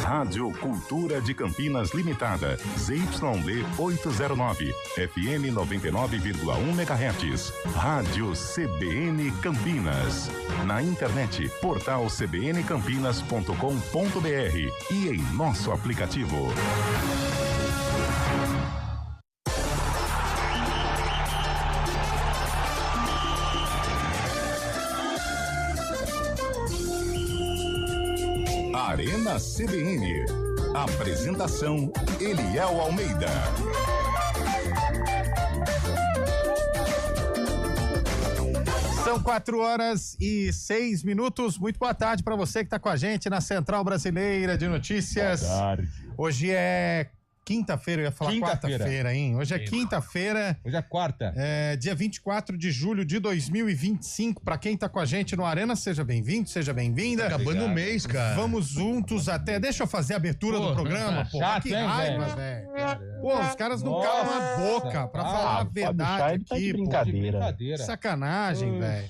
Rádio Cultura de Campinas Limitada, ZYD 809, FM 99,1 MHz. Rádio CBN Campinas. Na internet, portal cbncampinas.com.br e em nosso aplicativo. Arena CBN. Apresentação: Eliel Almeida. São 4h06. Muito boa tarde para você que está com a gente na Central Brasileira de Notícias. Boa tarde. Hoje é quinta-feira, eu ia falar quarta-feira, hein? Hoje é quinta-feira. Hoje é quarta. Dia 24 de julho de 2025. Para quem tá com a gente no Arena, seja bem-vindo, seja bem-vinda. Acabando o mês, cara. Vamos juntos até. Deixa eu fazer a abertura do programa, pô. Chato, Que hein, raiva, velho. Pô, os caras não calam a boca pra falar a verdade tá aqui, de pô. brincadeira. Sacanagem, velho.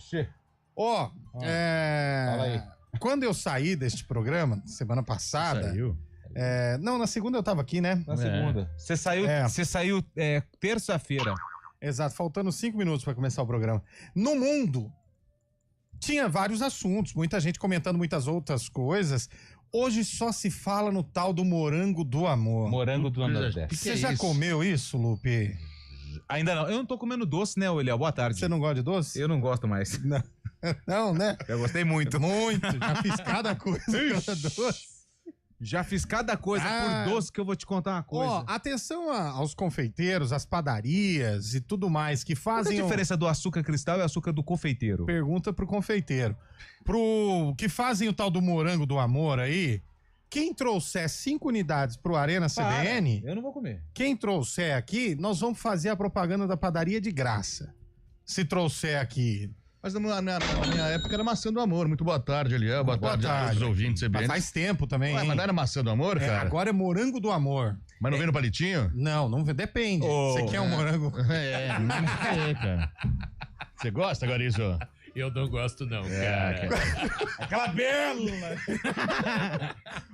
Ó, Fala aí. quando eu saí deste programa, semana passada. Saiu? Não, na segunda eu tava aqui, né? Na segunda. Você saiu terça-feira. Exato, faltando 5 minutos para começar o programa. No mundo, tinha vários assuntos, muita gente comentando muitas outras coisas. Hoje só se fala no tal do morango do amor. Morango do Nordeste. Você já comeu isso, Lupe? Ainda não. Eu não tô comendo doce, né, Eliel? Boa tarde. Você não gosta de doce? Eu não gosto mais. Não, né? Eu gostei muito. Muito, já fiz cada coisa com doce. Já fiz cada coisa por doce que eu vou te contar uma coisa. Ó, atenção aos confeiteiros, às padarias e tudo mais que fazem... Qual é a diferença do açúcar cristal e açúcar do confeiteiro? Pergunta pro confeiteiro. Pro que fazem o tal do morango do amor aí, quem trouxer 5 unidades pro Arena CBN... Eu não vou comer. Quem trouxer aqui, nós vamos fazer a propaganda da padaria de graça. Se trouxer aqui... Mas na minha época era maçã do amor. Muito boa tarde, Eliel. Boa tarde aos ouvintes Mas CBN. faz tempo também, Ué, hein? mas não era maçã do amor, cara? Agora é morango do amor. Mas não vem no palitinho? Não, depende. Você quer um morango... Não sei, cara. Você gosta, Guarizo? Eu não gosto, não, cara. Aquela bela!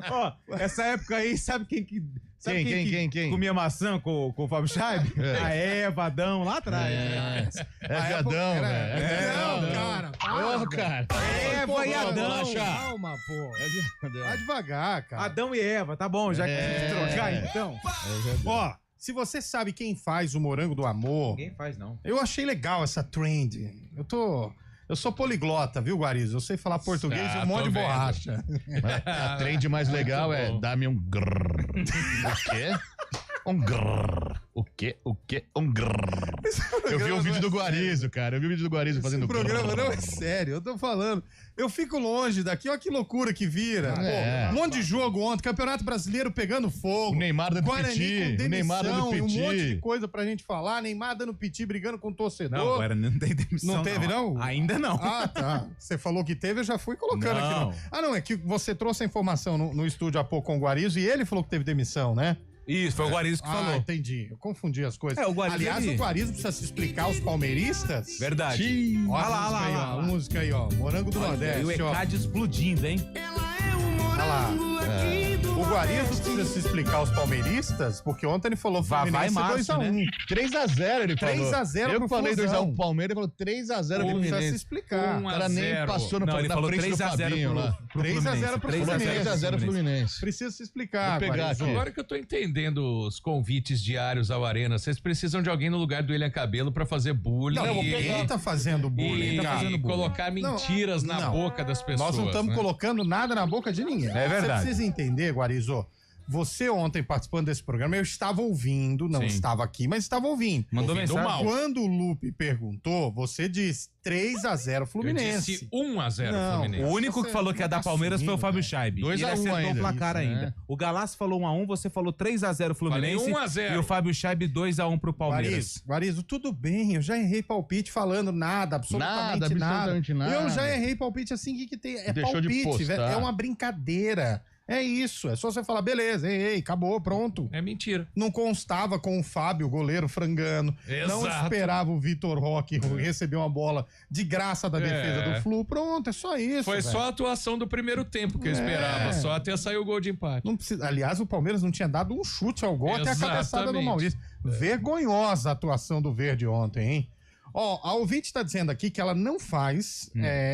Ó, essa época aí, sabe quem que... Sabe Quem? comia maçã com o Fábio Scheib? A Eva, Adão, lá atrás. Viadão, velho. Não, cara. Ô, cara. Eva e Adão. Calma, pô. Vai devagar, cara. Adão e Eva, tá bom, já que tem que trocar, então. Ó, se você sabe quem faz o morango do amor, Ninguém faz, não. eu achei legal essa trend. Eu sou poliglota, viu, Guarizo? Eu sei falar português e um monte de vendo. borracha. A trend mais legal é dá-me um grrr. O quê? Um grrr. O quê? Um grrr. Eu vi o vídeo do Guarizo, cara. Eu vi o vídeo do Guarizo fazendo O programa grrr. não é sério, eu tô falando. Eu fico longe daqui, olha que loucura que vira. É. Pô, um monte de jogo ontem, Campeonato Brasileiro pegando fogo. O Neymar dando Guarani piti, com o Neymar dando demissão e um piti. monte de coisa pra gente falar. Neymar dando piti, brigando com o torcedor. Não, agora não tem demissão. Não teve, não? Ainda não. Ah, tá. Você falou que teve, eu já fui colocando Não. aqui. Não, é que você trouxe a informação no estúdio há pouco com o Guarizo e ele falou que teve demissão, né? Isso, foi o Guarizo que falou. Entendi. Eu confundi as coisas. O Guarizo Aliás, ele- o Guarizo precisa se explicar aos palmeiristas. Verdade. Xiii. Olha Olha lá, a música aí, ó. Morango do E o Nordeste, ó. ECAD explodindo, hein? Olha lá. O Guarizo precisa se explicar aos palmeiristas, porque ontem ele falou Vai Fluminense Márcio, 2x1. 3x0 ele falou. 3x0 Eu pro que falei Flusão. 2x1 pro Palmeiras, ele falou 3x0 pro Precisa se Fluminense. explicar. O cara nem 1-0. passou Não, ele na falou frente do 3x0 Fabinho lá. pro 3x0 pro 3x0 Fluminense. 3x0 pro Fluminense. Precisa se explicar, Vou pegar Guarizo. aqui. Agora que eu tô entendendo os convites diários ao Arena, vocês precisam de alguém no lugar do William Cabelo pra fazer bullying. Não, ele tá fazendo bullying, e cara. colocar mentiras na não. boca das pessoas. Nós não estamos né? colocando nada na boca de ninguém. É verdade. Você precisa entender, Guarizo. Você ontem participando desse programa, eu estava ouvindo, não Sim. estava aqui, mas estava ouvindo. Mandou Ouvindo mensagem. mal. Quando o Lupe perguntou, você disse 3x0 Eu Fluminense. disse 1-0 Não, Fluminense. O único que falou que ia dar Palmeiras foi o Fábio Scheib. 2 Ele a 1 acertou ainda. o placar Isso, ainda. né? O Galás falou 1x1, você falou 3x0 Fluminense. Falei 1 a 0. E o Fábio Scheib 2x1 pro Palmeiras. Guarizo, tudo bem, eu já errei palpite falando nada, absolutamente nada. absolutamente nada. Eu já errei palpite assim, que tem? É Deixou de palpite, postar. velho, é uma brincadeira. É isso, é só você falar, beleza, ei, acabou, pronto. É mentira. Não constava com o Fábio, goleiro frangano. Não Exato. esperava o Vitor Roque receber uma bola de graça da defesa do Flu. Pronto, é só isso. Foi velho. só a atuação do primeiro tempo que eu esperava, só até sair o gol de empate. Não precisa, aliás, o Palmeiras não tinha dado um chute ao gol até a cabeçada do Exatamente. Maurício. Vergonhosa a atuação do Verde ontem, hein? Ó, a ouvinte tá dizendo aqui que ela não faz,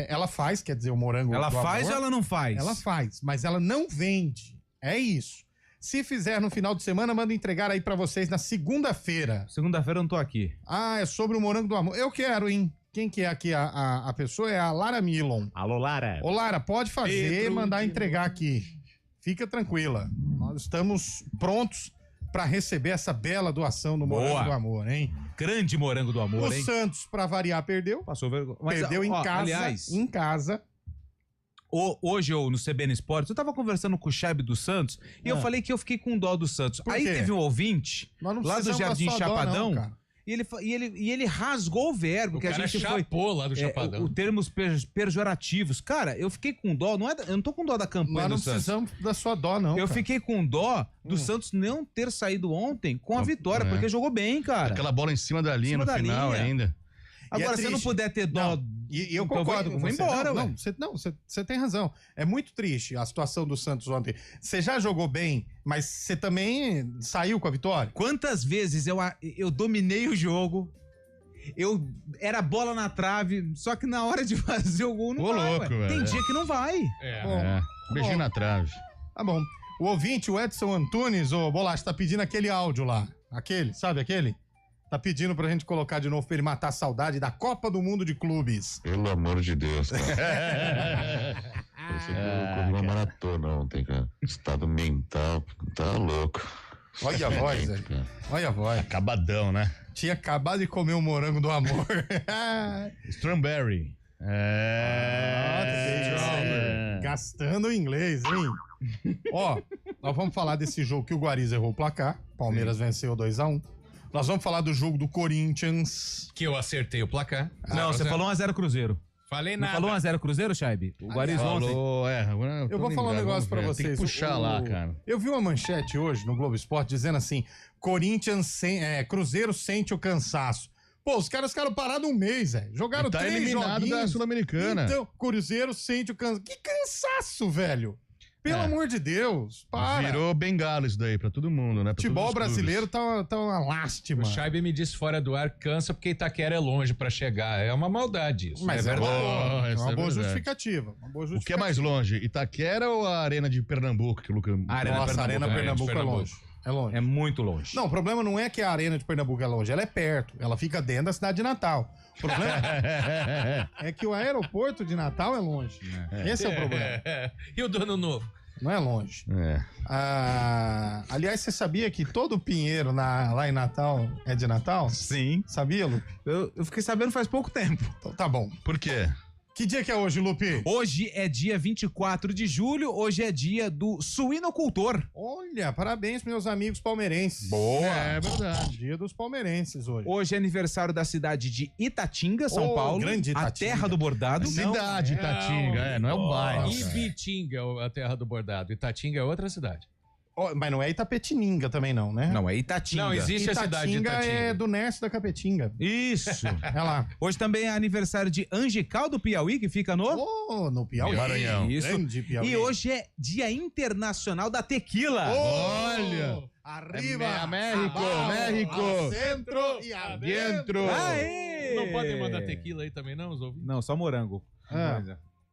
ela faz, quer dizer, o morango Ela do faz amor, ou ela não faz? Ela faz, mas ela não vende. É isso. Se fizer no final de semana, manda entregar aí pra vocês na segunda-feira. Segunda-feira eu não tô aqui. Ah, é sobre o morango do amor. Eu quero, hein? Quem que é aqui a pessoa? É a Lara Milon. Alô, Lara. Ô, Lara, pode fazer e mandar entregar aqui. Fica tranquila. Nós estamos prontos pra receber essa bela doação do morango Boa. do amor, hein? Grande morango do amor, O hein? Santos, pra variar, perdeu. Passou vergonha. Mas, Perdeu em ó, casa. Aliás, Em casa. hoje eu, no CBN Esportes, eu tava conversando com o Chaib do Santos e eu falei que eu fiquei com dó do Santos. Por Aí quê? teve um ouvinte Nós não lá do precisamos da Jardim sua dó, Chapadão não, cara. e ele rasgou o verbo O que a cara gente foi... chapou lá do Chapadão. O termos pejorativos. Cara, eu fiquei com dó, eu não tô com dó da campanha Nós não do Santos. precisamos da sua dó, não. Eu cara. fiquei com dó do Santos não ter saído ontem com a vitória, é. porque jogou bem, cara. Aquela bola em cima da linha Em cima no da final linha. ainda. Agora, é se eu não triste. puder ter dó... Não, e eu então concordo com vou você. embora, ué. Você tem razão. É muito triste a situação do Santos ontem. Você já jogou bem, mas você também saiu com a vitória? Quantas vezes eu dominei o jogo, era bola na trave, só que na hora de fazer o gol não Ô, vai, louco, ué. velho. Tem dia que não vai. Bom, É. Beijinho bom. na trave. Tá bom. O ouvinte, o Edson Antunes, ô Bolacha, tá pedindo aquele áudio lá. Aquele, sabe aquele? Tá pedindo pra gente colocar de novo pra ele matar a saudade da Copa do Mundo de Clubes. Pelo amor de Deus, cara. Você correu uma maratona ontem, cara. Estado mental, tá louco. Olha a voz, velho. cara. Olha a voz. Acabadão, né? Tinha acabado de comer o morango do amor. Strawberry. Gastando o inglês, hein? Ó, nós vamos falar desse jogo que o Guariz errou o placar. Palmeiras venceu 2-1. Nós vamos falar do jogo do Corinthians. Que eu acertei o placar. Não, você falou 1x0 Cruzeiro. Falei Não nada. falou 1x0 Cruzeiro, Chaib? O Guariz ontem. Falou, agora Eu vou falar um negócio pra vocês. Tem que puxar lá, cara. Eu vi uma manchete hoje no Globo Esporte dizendo assim: Cruzeiro sente o cansaço. Pô, os caras ficaram parados um mês, velho. Jogaram Tá 3 eliminado joguinhos. da Sul-Americana. Então, Cruzeiro sente o cansaço. Que cansaço, velho. Pelo amor de Deus, para. Virou bengala isso daí pra todo mundo, né? Pra Futebol todos os brasileiro tá uma lástima. O Scheibe me disse fora do ar, cansa porque Itaquera é longe pra chegar. É uma maldade isso. Mas é, verdade. uma isso boa é verdade. justificativa. Uma boa O que é justificativa. mais longe? Itaquera ou a Arena de Pernambuco? Que o Luca... Nossa, a Arena Pernambuco é longe. É longe. É muito longe. Não, o problema não é que a Arena de Pernambuco é longe, ela é perto. Ela fica dentro da cidade de Natal. O problema é que o aeroporto de Natal é longe. Esse é o problema. E o do Ano Novo? Não é longe. É. Aliás, você sabia que todo pinheiro lá em Natal é de Natal? Sim. Sabia, Lupe? Eu fiquei sabendo faz pouco tempo. Então, tá bom. Por quê? Que dia que é hoje, Lupe? Hoje é dia 24 de julho, hoje é dia do suinocultor. Olha, parabéns, meus amigos palmeirenses. É verdade. Dia dos palmeirenses hoje. Hoje é aniversário da cidade de Itatinga, São Ô, Paulo. grande A Itatinga. terra do bordado. Cidade, Itatinga. Não é o bairro. Ibitinga, a terra do bordado. Itatinga é outra cidade. Ó, mas não é Itapetininga também não, né? Não, é Itatinga. Não, existe a cidade de Itatinga Itatinga. é do Neste da Capetinga. Isso. É lá. Hoje também é aniversário de Angical do Piauí, que fica no... Oh, no Piauí. Maranhão. Isso. Grande Piauí. E hoje é Dia Internacional da Tequila. Olha! Arriba! México, abajo, México. ao centro e adentro. Aê! Não podem mandar tequila aí também, não, os ouvintes? Não, só morango.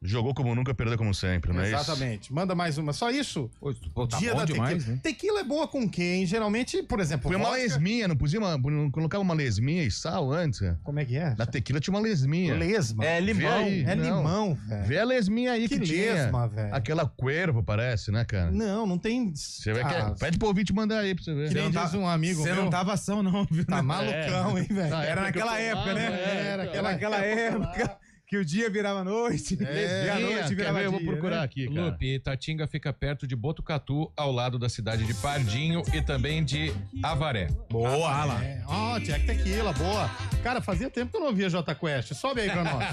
Jogou como nunca, perdeu como sempre, não é isso? Exatamente. Manda mais uma. Só isso? Pô, tá Dia bom da demais, tequila. né? Tequila é boa com quem? Geralmente, por exemplo, Foi uma vodka- lesminha, não colocava uma lesminha e sal antes? Como é que é? Na tequila tinha uma lesminha. Lesma. É limão. Vê aí. É Não. limão, velho. Vê a lesminha aí Que que tinha. lesma, velho. Aquela cuervo, parece, né, cara? Não tem. Você vai pede pro ouvinte mandar aí pra você ver. Que nem não diz tá- um amigo Você meu. não tava ação, não, viu? Tá malucão, hein, velho? Na Era época que naquela eu época, tomava, né? Era Era naquela época que o dia virava noite e a noite Quer virava ver? Eu vou dia, procurar né? aqui, cara. Lupe, Itatinga fica perto de Botucatu, ao lado da cidade de Pardinho e também de Avaré. Boa, lá. Ó, tinha tequila, boa. Cara, fazia tempo que eu não via Jota Quest. Sobe aí pra nós.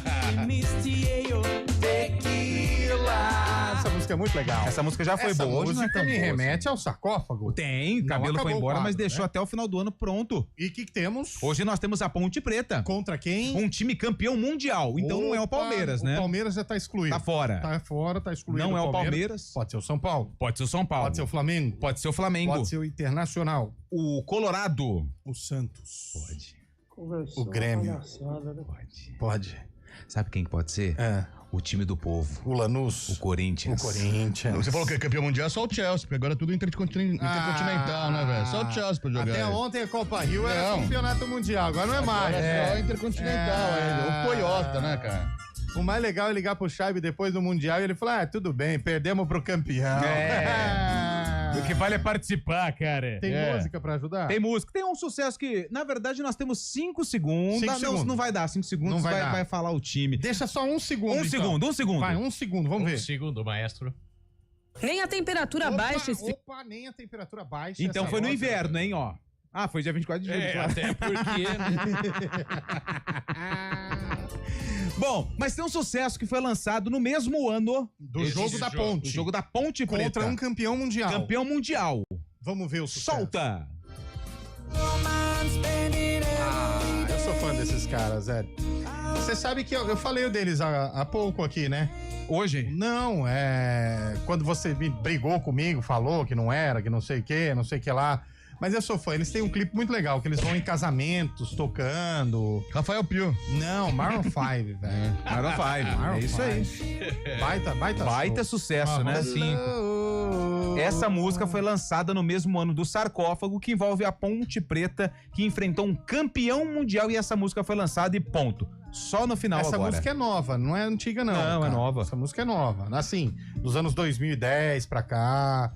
Tequila. Essa música música é muito legal. Essa música já foi Essa boa. Hoje não é música tão me boa, remete ao sarcófago. assim. Tem, Não Cabelo foi acabou embora, o quadro, mas deixou né? até o final do ano pronto. E o que temos? Hoje nós temos a Ponte Preta. Contra quem? Um time campeão mundial. Então não é o Opa, Palmeiras, né? O Palmeiras já tá excluído. Tá fora. Tá fora, tá excluído. Não é o Palmeiras. Pode ser o São Paulo. Pode ser o São Paulo. Pode ser o Flamengo. Pode ser o Flamengo. Pode ser o Internacional. O Colorado. O Santos. Pode. O Grêmio. Pode. Pode. Sabe quem que pode ser? É. O time do povo. O Lanús. O Corinthians. O Corinthians. Você falou que é campeão mundial, só o Chelsea, porque agora é tudo intercontinental, né, velho? Só o Chelsea pra jogar. Até aí. ontem a Copa Rio era Não. campeonato mundial, agora não é mais. Agora é só intercontinental ainda. O Toyota, né, cara? O mais legal é ligar pro Chaibe depois do Mundial e ele falar: tudo bem, perdemos pro campeão. O que vale é participar, cara. Tem música pra ajudar? Tem música. Tem um sucesso que, na verdade, nós temos 5 segundos. 5 Não, segundos. não vai dar 5 segundos. Não vai dar. Vai falar o time. Deixa só um segundo. Um segundo. Vai, um segundo, vamos ver. Segundo, maestro. Nem a temperatura baixa esfria. Opa, nem a temperatura baixa. Então essa foi no nota, inverno, né? hein, ó. Ah, foi dia 24 de julho. claro. Até porque. Bom, mas tem um sucesso que foi lançado no mesmo ano Do jogo da Ponte. do jogo da Ponte Preta. Contra um campeão mundial. Campeão mundial. Vamos ver o sucesso. Solta! Eu sou fã desses caras, Zé. Você sabe que eu falei deles há pouco aqui, né? Hoje? Não, quando você brigou comigo, falou que não era, que não sei o que lá. Mas eu sou fã, eles têm um clipe muito legal, que eles vão em casamentos, tocando. Rafael Pio. Não, Maroon 5, velho. Maroon 5. Maroon É isso aí. 5. Baita Baita show. sucesso, né? Essa música foi lançada no mesmo ano do Sarcófago, que envolve a Ponte Preta, que enfrentou um campeão mundial, e essa música foi lançada e ponto. Só no final Essa agora. música é nova, não é antiga não. Não, é cara. nova. Essa música é nova. Assim, dos anos 2010 pra cá.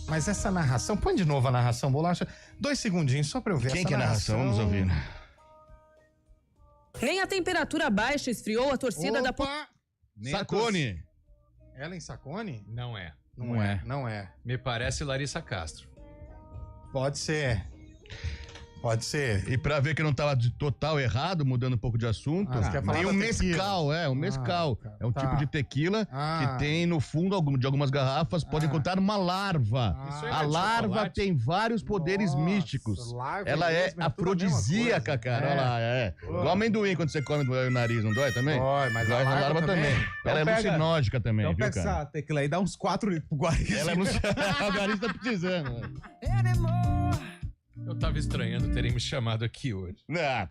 Mas essa narração, põe de novo a narração, Bolacha. 2 segundinhos só pra eu ver Quem essa que é a narração? Vamos ouvir. Nem a temperatura baixa esfriou a torcida da Opa! Sacone. Ellen Sacone? Não é. Não é. Me parece Larissa Castro. Pode ser. Pode ser. E pra ver que não tava de total errado, mudando um pouco de assunto, você quer falar tem da um tequila? mescal, um mescal. cara, É um tá. tipo de tequila Ah. que tem no fundo de algumas garrafas, pode encontrar uma larva. Isso A larva tem vários poderes Nossa, místicos. larva Ela é mesmo, é tudo a mesma afrodisíaca, coisa. cara. É. Olha lá, Igual amendoim quando você come dói o nariz, não dói também? Dói, mas a Dói na larva larva também. Ela é pega- alucinógica também, Então viu, pega cara? essa tecla aí, dá uns 4 litros pro Guariz. Ela é alucinógica. O Gariz tá precisando. Né? Eu tava estranhando terem me chamado aqui hoje. Ah,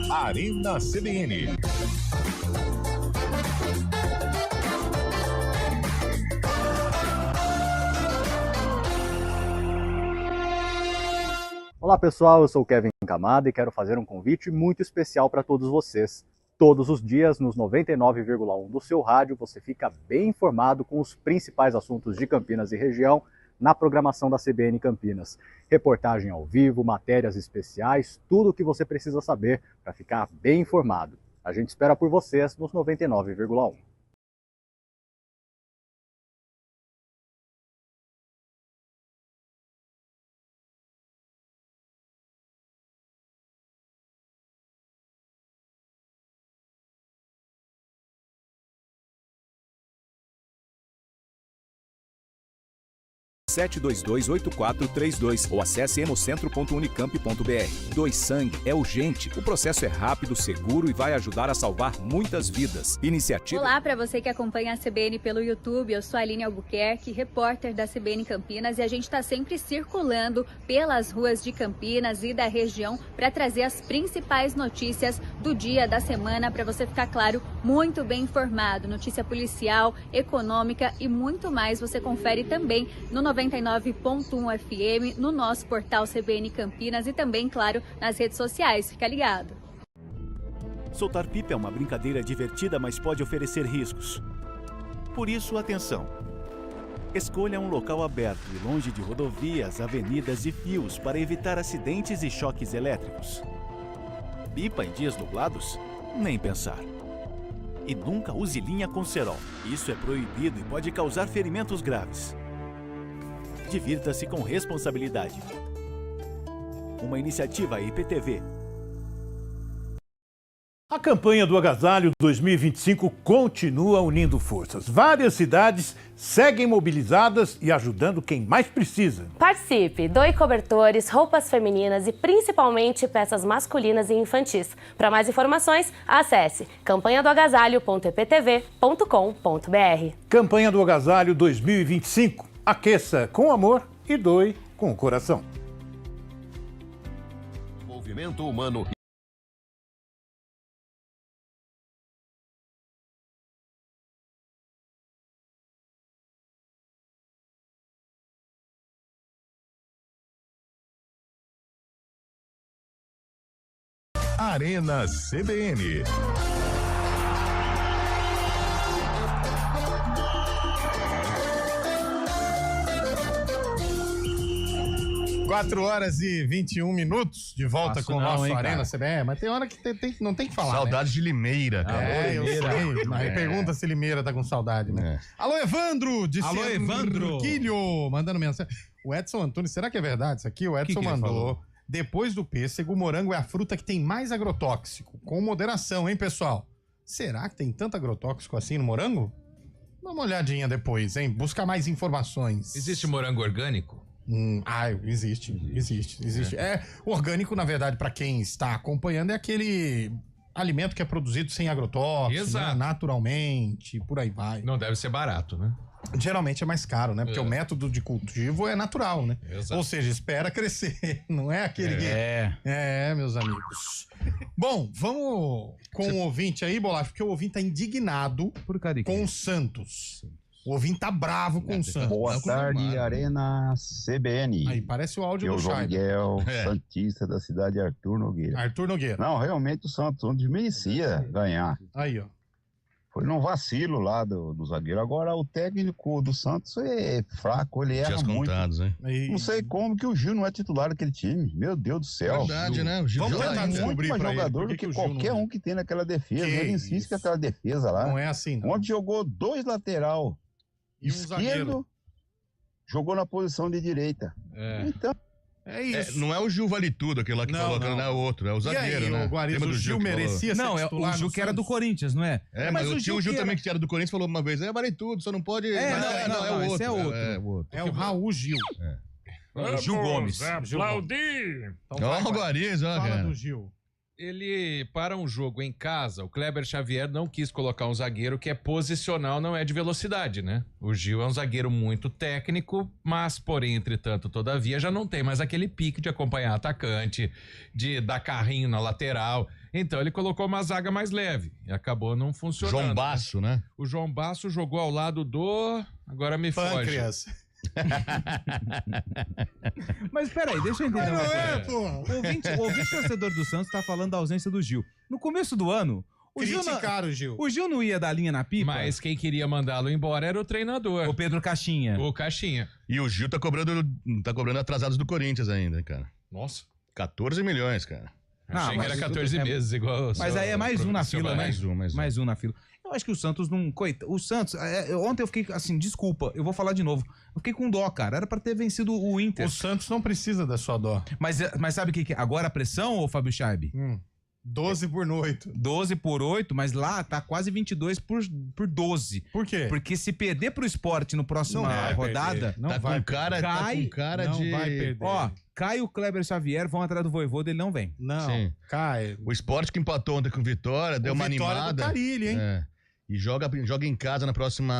Arena CBN. Olá pessoal, eu sou o Kevin Camada e quero fazer um convite muito especial para todos vocês. Todos os dias, nos 99,1 do seu rádio, você fica bem informado com os principais assuntos de Campinas e região na programação da CBN Campinas. Reportagem ao vivo, matérias especiais, tudo o que você precisa saber para ficar bem informado. A gente espera por vocês nos 99,1. ou acesse hemocentro.unicamp.br. Doe sangue é urgente, o processo é rápido, seguro e vai ajudar a salvar muitas vidas. Iniciativa... Olá para você que acompanha a CBN pelo YouTube, eu sou a Aline Albuquerque, repórter da CBN Campinas, e a gente está sempre circulando pelas ruas de Campinas e da região para trazer as principais notícias do dia, da semana, para você ficar, claro, muito bem informado. Notícia policial, econômica e muito mais você confere também no 99.1 FM, no nosso portal CBN Campinas e também, claro, nas redes sociais. Fica ligado. Soltar pipa é uma brincadeira divertida, mas pode oferecer riscos. Por isso, atenção. Escolha um local aberto e longe de rodovias, avenidas e fios para evitar acidentes e choques elétricos. Pipa em dias nublados? Nem pensar. E nunca use linha com cerol. Isso é proibido e pode causar ferimentos graves. Divirta-se com responsabilidade. Uma iniciativa IPTV. A campanha do Agasalho 2025 continua unindo forças. Várias cidades seguem mobilizadas e ajudando quem mais precisa. Participe, doe cobertores, roupas femininas e principalmente peças masculinas e infantis. Para mais informações, acesse campanhadoagasalho.eptv.com.br. Campanha do Agasalho 2025. Aqueça com amor e doe com o coração. Movimento humano. Arena CBN. Quatro horas e 21 minutos de volta Faço com o não, nosso hein, Arena cara? CBN. Mas tem hora que não tem que falar. Saudades de Limeira, cara. É, eu sei. Mas pergunta se Limeira tá com saudade, né? Alô, Evandro! Alô, Evandro! Quilho, mandando mensagem. O Edson Antunes, será que é verdade isso aqui? O Edson que ele mandou. falou? Depois do pêssego, o morango é a fruta que tem mais agrotóxico. Com moderação, hein, pessoal? Será que tem tanto agrotóxico assim no morango? Dá uma olhadinha depois, hein? Busca mais informações. Existe morango orgânico? Existe. É orgânico, na verdade, para quem está acompanhando, é aquele alimento que é produzido sem agrotóxicos, Exato. né? Naturalmente, por aí vai. Não deve ser barato, né? Geralmente é mais caro, né? Porque É. o método de cultivo é natural, né? Exato. Ou seja, espera crescer, não é aquele que... É, meus amigos. Bom, vamos com o ouvinte aí, Bolacha, porque o ouvinte tá indignado com o Santos. O ouvinte tá bravo com o Santos. Boa tarde, Arena CBN. Aí, parece o áudio Eu, do João Chay. Miguel, Santista da cidade de Arthur Nogueira. Arthur Nogueira. Não, realmente o Santos ontem merecia ganhar. Aí, ó. Foi num vacilo lá do zagueiro. Agora, o técnico do Santos é fraco, ele erra Dias muito. contados, hein? Não sei como que o Gil não é titular daquele time. Meu Deus do céu. Verdade, né? O Gil Vamos joga tentar ainda. descobrir muito pra mais ele, jogador por do que que que o Gil qualquer não- um que tem naquela defesa. Que Ele insiste com aquela defesa lá. Não é assim, não. Ontem jogou 2 lateral. E um zagueiro. Esquerdo, jogou na posição de direita. Então... É isso. não é o Gil Vale Tudo, aquele lá que Não, falou, não. não é o outro, é o zagueiro, aí, né? ô, Guarizo, Lembra do o Gil que falou? merecia Não, é titular o Gil no que era do Santos? Corinthians, não é? É, mas o tio Gil também que era do Corinthians falou uma vez, Vale Tudo, só não pode... É, Mas não, é o esse outro. é outro. É o outro. É o Raul Gil. Gil Gomes. Aplaudir! Então Ó, o Guarizo, ó, Fala cara. do Gil. Ele, para um jogo em casa, o Kleber Xavier não quis colocar um zagueiro que é posicional, não é de velocidade, né? O Gil é um zagueiro muito técnico, mas, porém, entretanto, todavia, já não tem mais aquele pique de acompanhar atacante, de dar carrinho na lateral. Então, ele colocou uma zaga mais leve e acabou não funcionando. João Basso, né? O João Basso jogou ao lado do... Agora me Pâncreas. foge. Mas peraí, deixa eu entender uma Não é, coisa. pô. O ouvinte torcedor do Santos tá falando da ausência do Gil. No começo do ano, o Gil, Criticaram o Gil. o Gil não ia dar linha na pipa? Mas quem queria mandá-lo embora era o treinador. O Pedro Caixinha. O Caixinha. E o Gil tá cobrando atrasados do Corinthians ainda, cara. Nossa. 14 milhões, cara. Achei que era 14 é- meses, igual o Mas seu aí é mais um na seu fila, né? Bahia. Mais um na fila. Eu acho que o Santos não... O Santos... ontem eu fiquei assim, desculpa, eu vou falar de novo. Eu fiquei com dó, cara. Era pra ter vencido o Inter. O Santos não precisa da sua dó. Mas sabe o que é? Agora a pressão, ô Fábio Chaib? 12 por 8. 12 por 8, mas lá tá quase 22 por 12. Por quê? Porque se perder pro Sport no próxima Não vai rodada... perder. Não Tá vai com cara, perder. tá com cara Não de... vai perder. Ó, cai o Kleber Xavier, vão atrás do Voivoda, ele não vem. Não, Sim. cai. O Sport que empatou ontem com o Vitória, deu uma Vitória animada. do Carilli, hein? É. E joga em casa no próximo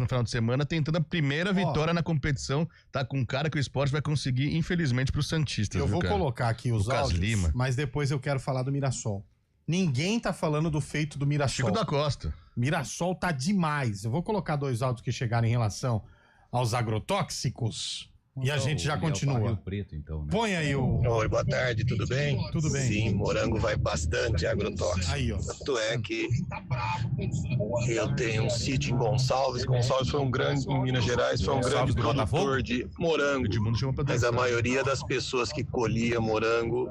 final de semana, tentando a primeira vitória na competição. Tá com cara que o Sport vai conseguir, infelizmente, pros Santistas. Eu viu, vou cara? colocar aqui os Lucas áudios, Lima. mas depois eu quero falar do Mirassol. Ninguém tá falando do feito do Mirassol. Chico da Costa. Mirassol tá demais. Eu vou colocar dois áudios que chegaram em relação aos agrotóxicos e a gente já continua. Preto, então, né? Põe aí o... Oi, boa tarde, tudo bem? Tudo bem. Sim, morango vai bastante agrotóxico. Aí, ó. Tanto é que eu tenho um sítio em Gonçalves. Gonçalves foi um grande, em Minas Gerais, foi um grande produtor de morango. Mas a maioria das pessoas que colhia morango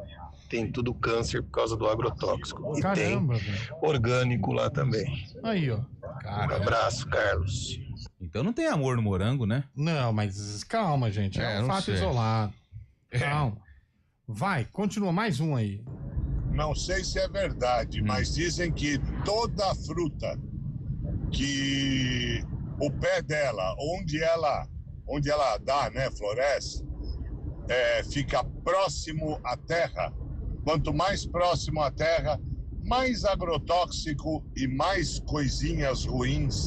tem tudo câncer por causa do agrotóxico. E Caramba, tem orgânico lá também. Aí, ó. Um abraço, Carlos. Então não tem amor no morango, né? Não, mas calma, gente. É um não fato sei. isolado. Calma. Vai, continua mais um aí. Não sei se é verdade, mas dizem que toda fruta que o pé dela, onde ela dá, né, floresce, fica próximo à terra. Quanto mais próximo à terra, mais agrotóxico e mais coisinhas ruins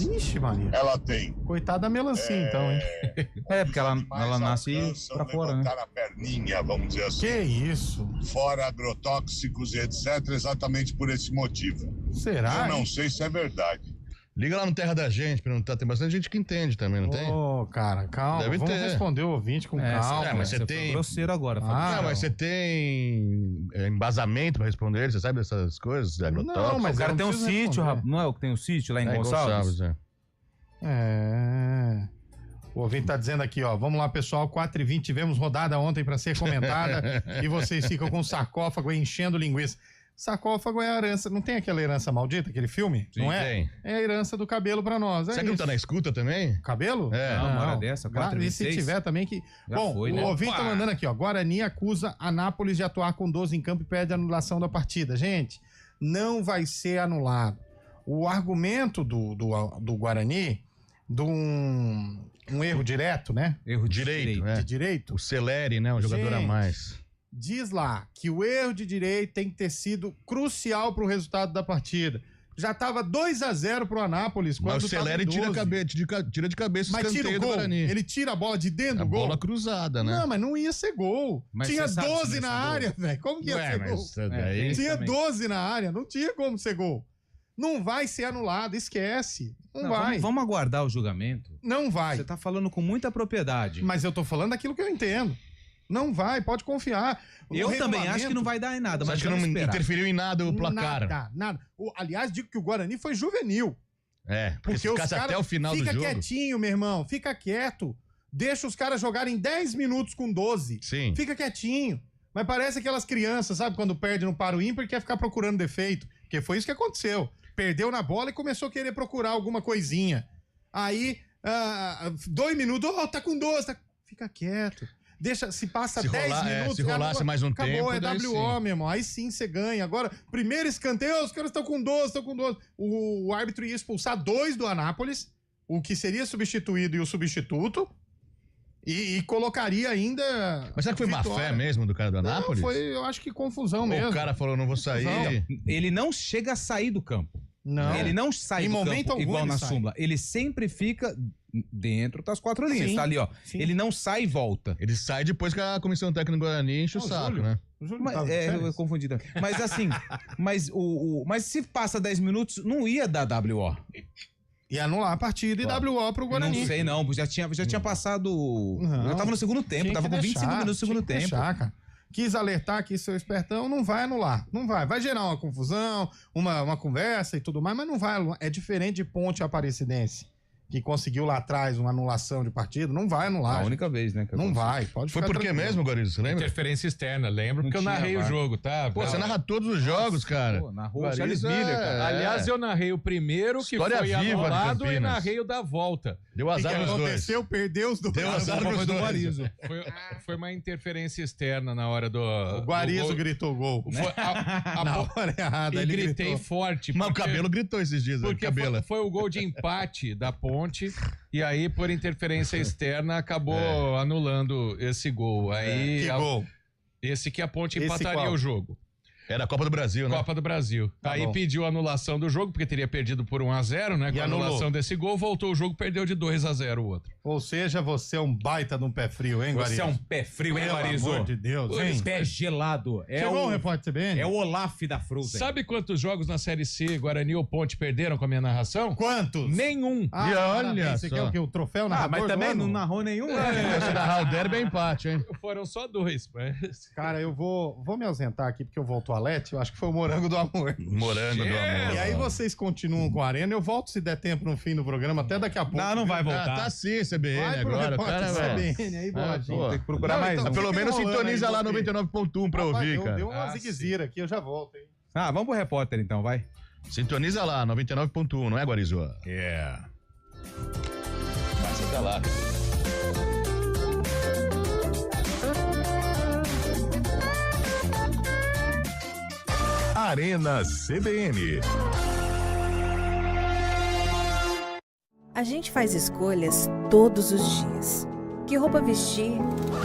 ela tem. Coitada da melancia, então, hein? Porque ela nasce pra fora, né? Na perninha, vamos dizer assim. Que isso? Fora agrotóxicos e etc, exatamente por esse motivo. Será? Eu não sei se é verdade. Liga lá no Terra da Gente, perguntar. Tem bastante gente que entende também, não tem? Ô, cara, calma. Deve Vamos ter. responder o ouvinte com calma. Mas você tem. grosseiro agora. Não, mas você tem embasamento pra responder? Você sabe dessas coisas? De agrotóxicos? Não, mas o cara tem um sítio, não é o que tem um sítio lá em Gonçalves? O ouvinte tá dizendo aqui, ó. Vamos lá, pessoal. 4h20, tivemos rodada ontem pra ser comentada e vocês ficam com sarcófago enchendo linguiça. Sarcófago é a herança. Não tem aquela herança maldita, aquele filme? Sim, não é? tem. É a herança do cabelo pra nós. Será que não tá na escuta também? Cabelo? É. Não, uma hora dessa, 4 E se tiver também que... Já Bom, foi, o né? ouvinte Opa! tá mandando aqui, ó. Guarani acusa Anápolis de atuar com 12 em campo e pede anulação da partida. Gente, não vai ser anulado. O argumento do Guarani, de um erro direto, né? Erro Direito, de direito. O Celeri, né? O jogador a Gente, mais. Diz lá que o erro de direito tem que ter sido crucial pro resultado da partida. Já tava 2-0 pro Anápolis. Mas quando o Celeri tava em 12. tira de cabeça o Mas tira escanteio o do gol. Guarani. Ele tira a bola de dentro do gol. Bola cruzada, né? Não, mas não ia ser gol. Mas Tinha você sabe 12 se na ia ser área, gol. velho. Como que ia Ué, ser mas gol? isso daí- Tinha também. 12 na área, não tinha como ser gol. Não vai ser anulado, esquece. Não vai. Vamos aguardar o julgamento. Não vai. Você tá falando com muita propriedade. Mas eu tô falando daquilo que eu entendo. Não vai, pode confiar. O Eu também acho regulamento- que não vai dar em nada, Você mas acha que não vamos esperar. interferiu em nada o placar? Nada. Aliás, digo que o Guarani foi juvenil. Porque se ficasse até o final do Fica jogo... quietinho, meu irmão. Fica quieto. Deixa os caras jogarem 10 minutos com 12. Sim. Fica quietinho. Mas parece aquelas crianças, sabe? Quando perde no paro ímpar e quer ficar procurando defeito. Porque foi isso que aconteceu. Perdeu na bola e começou a querer procurar alguma coisinha. Aí, 2 minutos. Tá com 12. Fica quieto. Deixa, se passa Se 10 rolar- minutos... se rolasse mais um acabou, tempo, é daí WO, sim. meu irmão. Aí sim você ganha. Agora, primeiro escanteio, os caras estão com 12. O árbitro ia expulsar 2 do Anápolis, o que seria substituído e o substituto, e colocaria ainda... Mas será que foi má vitória. fé mesmo do cara do Anápolis? Não, foi, eu acho que confusão mesmo. O cara falou, não vou sair. Ele não chega a sair do campo. Não. Ele não sai Em do momento campo algum igual ele na sai. súmula. Ele sempre fica dentro das 4 linhas. Sim, Tá ali, ó. sim. Ele não sai e volta. Ele sai depois que a comissão técnica do Guarani enche o saco, Júlio. né? O Júlio Mas, tava de eu férias? confundi também. Mas assim, mas se passa 10 minutos, não ia dar WO. E anular a partida e WO pro Guarani. Não sei não, já tinha passado... Não. Já tava no segundo tempo, Tinha tava que com 25 deixar, minutos no segundo tinha que tempo. deixar, cara. Quis alertar aqui seu espertão, não vai anular. Não vai. Vai gerar uma confusão, uma conversa e tudo mais, mas não vai. É diferente de Ponte Aparecidense, que conseguiu lá atrás uma anulação de partida. Não vai anular. A única vez, né? Não vai. Pode Foi ficar por que tranquilo. mesmo, Gorizo? Você lembra? Interferência externa, lembro, porque eu tinha narrei o VAR. jogo, tá? Pô, você narra todos os jogos, cara. Pô, narrou o Gorizo Charles Miller, cara. Aliás, eu narrei o primeiro, que História foi viva de anulado, e Campinas. narrei o da volta. Deu O que azar que nos dois. aconteceu? Perdeu os dois. Deu azar Foi nos do dois. Guarizo. Foi uma interferência externa na hora do... O Guarizo do gritou gol. Foi Na hora errada, e ele gritei gritou. forte. Mas o porque- Cabelo gritou esses dias, né? Porque Cabela. foi o gol de empate da Ponte e aí, por interferência externa, acabou anulando esse gol. Aí, Que gol? Esse que a Ponte Esse empataria qual? o jogo. Era a Copa do Brasil, né? Copa do Brasil. Tá Aí bom. pediu a anulação do jogo, porque teria perdido por 1-0, né? Com E a anulou. anulação desse gol, voltou o jogo, perdeu de 2-0 o outro. Ou seja, você é um baita de um pé frio, hein, Guarizo? Você é um pé frio, hein, Pelo Guarizo? amor de Deus, hein? Pé gelado. Chegou o repórter CBN? É o Olaf da fruta. Sabe quantos jogos na Série C Guarani ou Ponte perderam com a minha narração? Quantos? Nenhum. Ah, E olha parabéns. Você só. quer o quê? O troféu narrador mas do também ano? não narrou nenhum, né? Se narrar o derby é empate, hein? Foram só 2, mas... Cara, eu vou me ausentar aqui porque eu vou ao toalete. Eu acho que foi o Morango do Amor. Morango do amor. E aí vocês continuam com a Arena. Eu volto se der tempo no fim do programa, até daqui a pouco. Não vai Ah, voltar. tá sim, CBN Vai pro agora. O repórter cara, velho. CBN aí, Ah, boladinho. pô. Tem que procurar Não, mais então, um. Pelo fica menos enrolando sintoniza aí, lá Boquinha. 99.1 pra Rapaz, ouvir, cara. Deu uma ziquezira aqui, eu já volto, hein? Ah, vamos pro repórter então, vai. Sintoniza lá, 99.1, não é, Guarizo? Yeah. Olha lá. Arena CBN. A gente faz escolhas todos os dias. Que roupa vestir,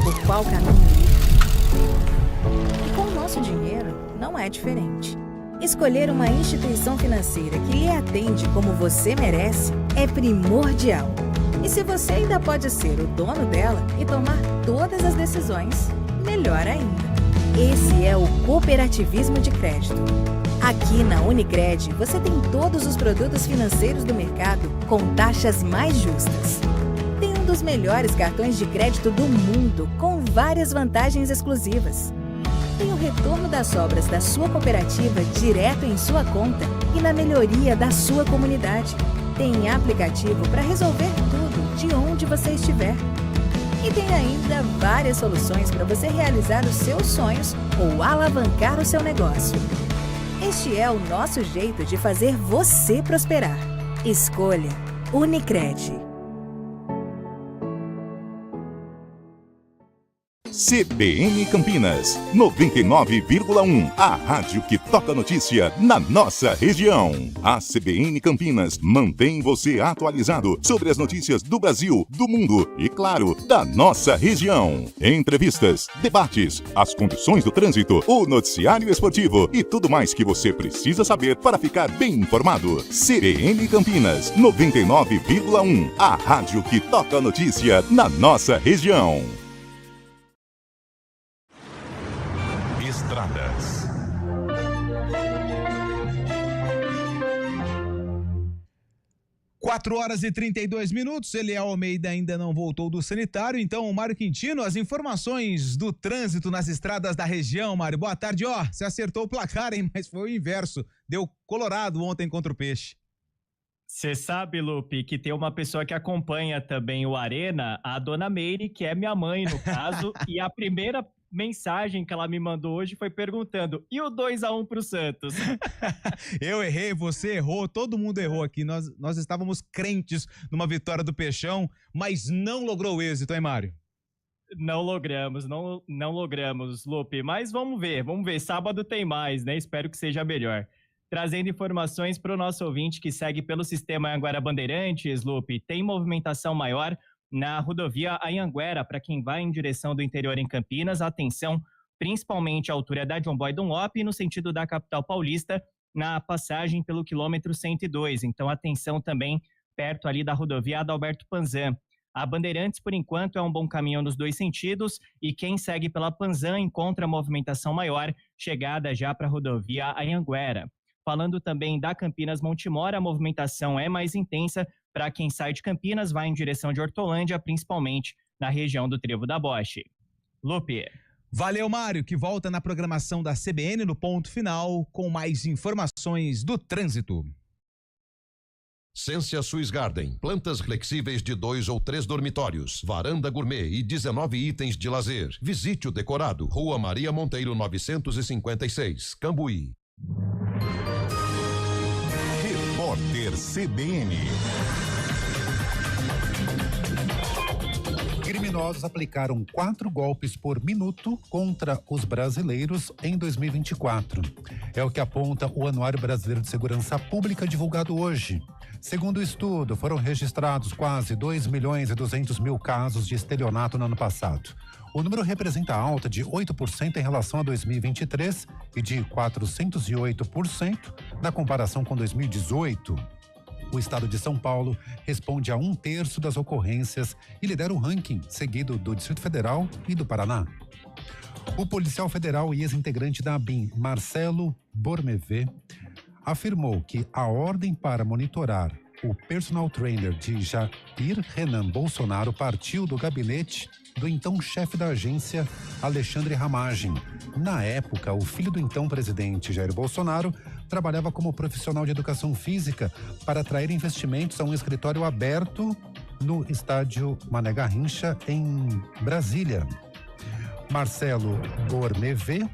por qual caminho ir. E com o nosso dinheiro, não é diferente. Escolher uma instituição financeira que lhe atende como você merece é primordial. E se você ainda pode ser o dono dela e tomar todas as decisões, melhor ainda. Esse é o cooperativismo de crédito. Aqui na Unicred, você tem todos os produtos financeiros do mercado com taxas mais justas. Tem um dos melhores cartões de crédito do mundo, com várias vantagens exclusivas. Tem o retorno das sobras da sua cooperativa direto em sua conta e na melhoria da sua comunidade. Tem aplicativo para resolver tudo de onde você estiver. E tem ainda várias soluções para você realizar os seus sonhos ou alavancar o seu negócio. Este é o nosso jeito de fazer você prosperar. Escolha Unicred. CBN Campinas, 99,1. A rádio que toca notícia na nossa região. A CBN Campinas mantém você atualizado sobre as notícias do Brasil, do mundo e, claro, da nossa região. Entrevistas, debates, as condições do trânsito, o noticiário esportivo e tudo mais que você precisa saber para ficar bem informado. CBN Campinas, 99,1. A rádio que toca notícia na nossa região. Estradas. Quatro horas e 32 minutos, Eliel Almeida ainda não voltou do sanitário, então, Mário Quintino, as informações do trânsito nas estradas da região, Mário, boa tarde, você acertou o placar, hein, mas foi o inverso, deu colorado ontem contra o Peixe. Você sabe, Lupe, que tem uma pessoa que acompanha também o Arena, a dona Meire, que é minha mãe, no caso, e a primeira mensagem que ela me mandou hoje foi perguntando, e o 2-1 pro Santos? Eu errei, você errou, todo mundo errou aqui, nós estávamos crentes numa vitória do Peixão, mas não logrou êxito, hein, Mário? Não logramos, Lupe, mas vamos ver, sábado tem mais, né, espero que seja melhor. Trazendo informações para o nosso ouvinte que segue pelo sistema Anhanguera Bandeirantes, Lupe, tem movimentação maior na rodovia Anhanguera, para quem vai em direção do interior em Campinas, atenção, principalmente à altura da John Boy Dunlop e no sentido da capital paulista, na passagem pelo quilômetro 102. Então, atenção também perto ali da rodovia Adalberto Panzan. A Bandeirantes, por enquanto, é um bom caminho nos dois sentidos e quem segue pela Panzan encontra movimentação maior, chegada já para a rodovia Anhanguera. Falando também da Campinas Montemor, a movimentação é mais intensa para quem sai de Campinas, vai em direção de Hortolândia, principalmente na região do Trevo da Boche. Lupe. Valeu, Mário, que volta na programação da CBN no ponto final com mais informações do trânsito. Sensia Swiss Garden, plantas flexíveis de 2 ou 3 dormitórios, varanda gourmet e 19 itens de lazer. Visite o decorado, Rua Maria Monteiro 956, Cambuí. Repórter CBN. Criminosos aplicaram 4 golpes por minuto contra os brasileiros em 2024. É o que aponta o Anuário Brasileiro de Segurança Pública divulgado hoje. Segundo o estudo, foram registrados quase 2.200.000 casos de estelionato no ano passado. O número representa alta de 8% em relação a 2023 e de 408% na comparação com 2018. O estado de São Paulo responde a 1/3 das ocorrências e lidera o ranking, seguido do Distrito Federal e do Paraná. O policial federal e ex-integrante da ABIN, Marcelo Bormevé, afirmou que a ordem para monitorar o personal trainer de Jair Renan Bolsonaro partiu do gabinete do então chefe da agência, Alexandre Ramagem. Na época, o filho do então presidente Jair Bolsonaro trabalhava como profissional de educação física para atrair investimentos a um escritório aberto no estádio Mané Garrincha, em Brasília. Marcelo Bormevé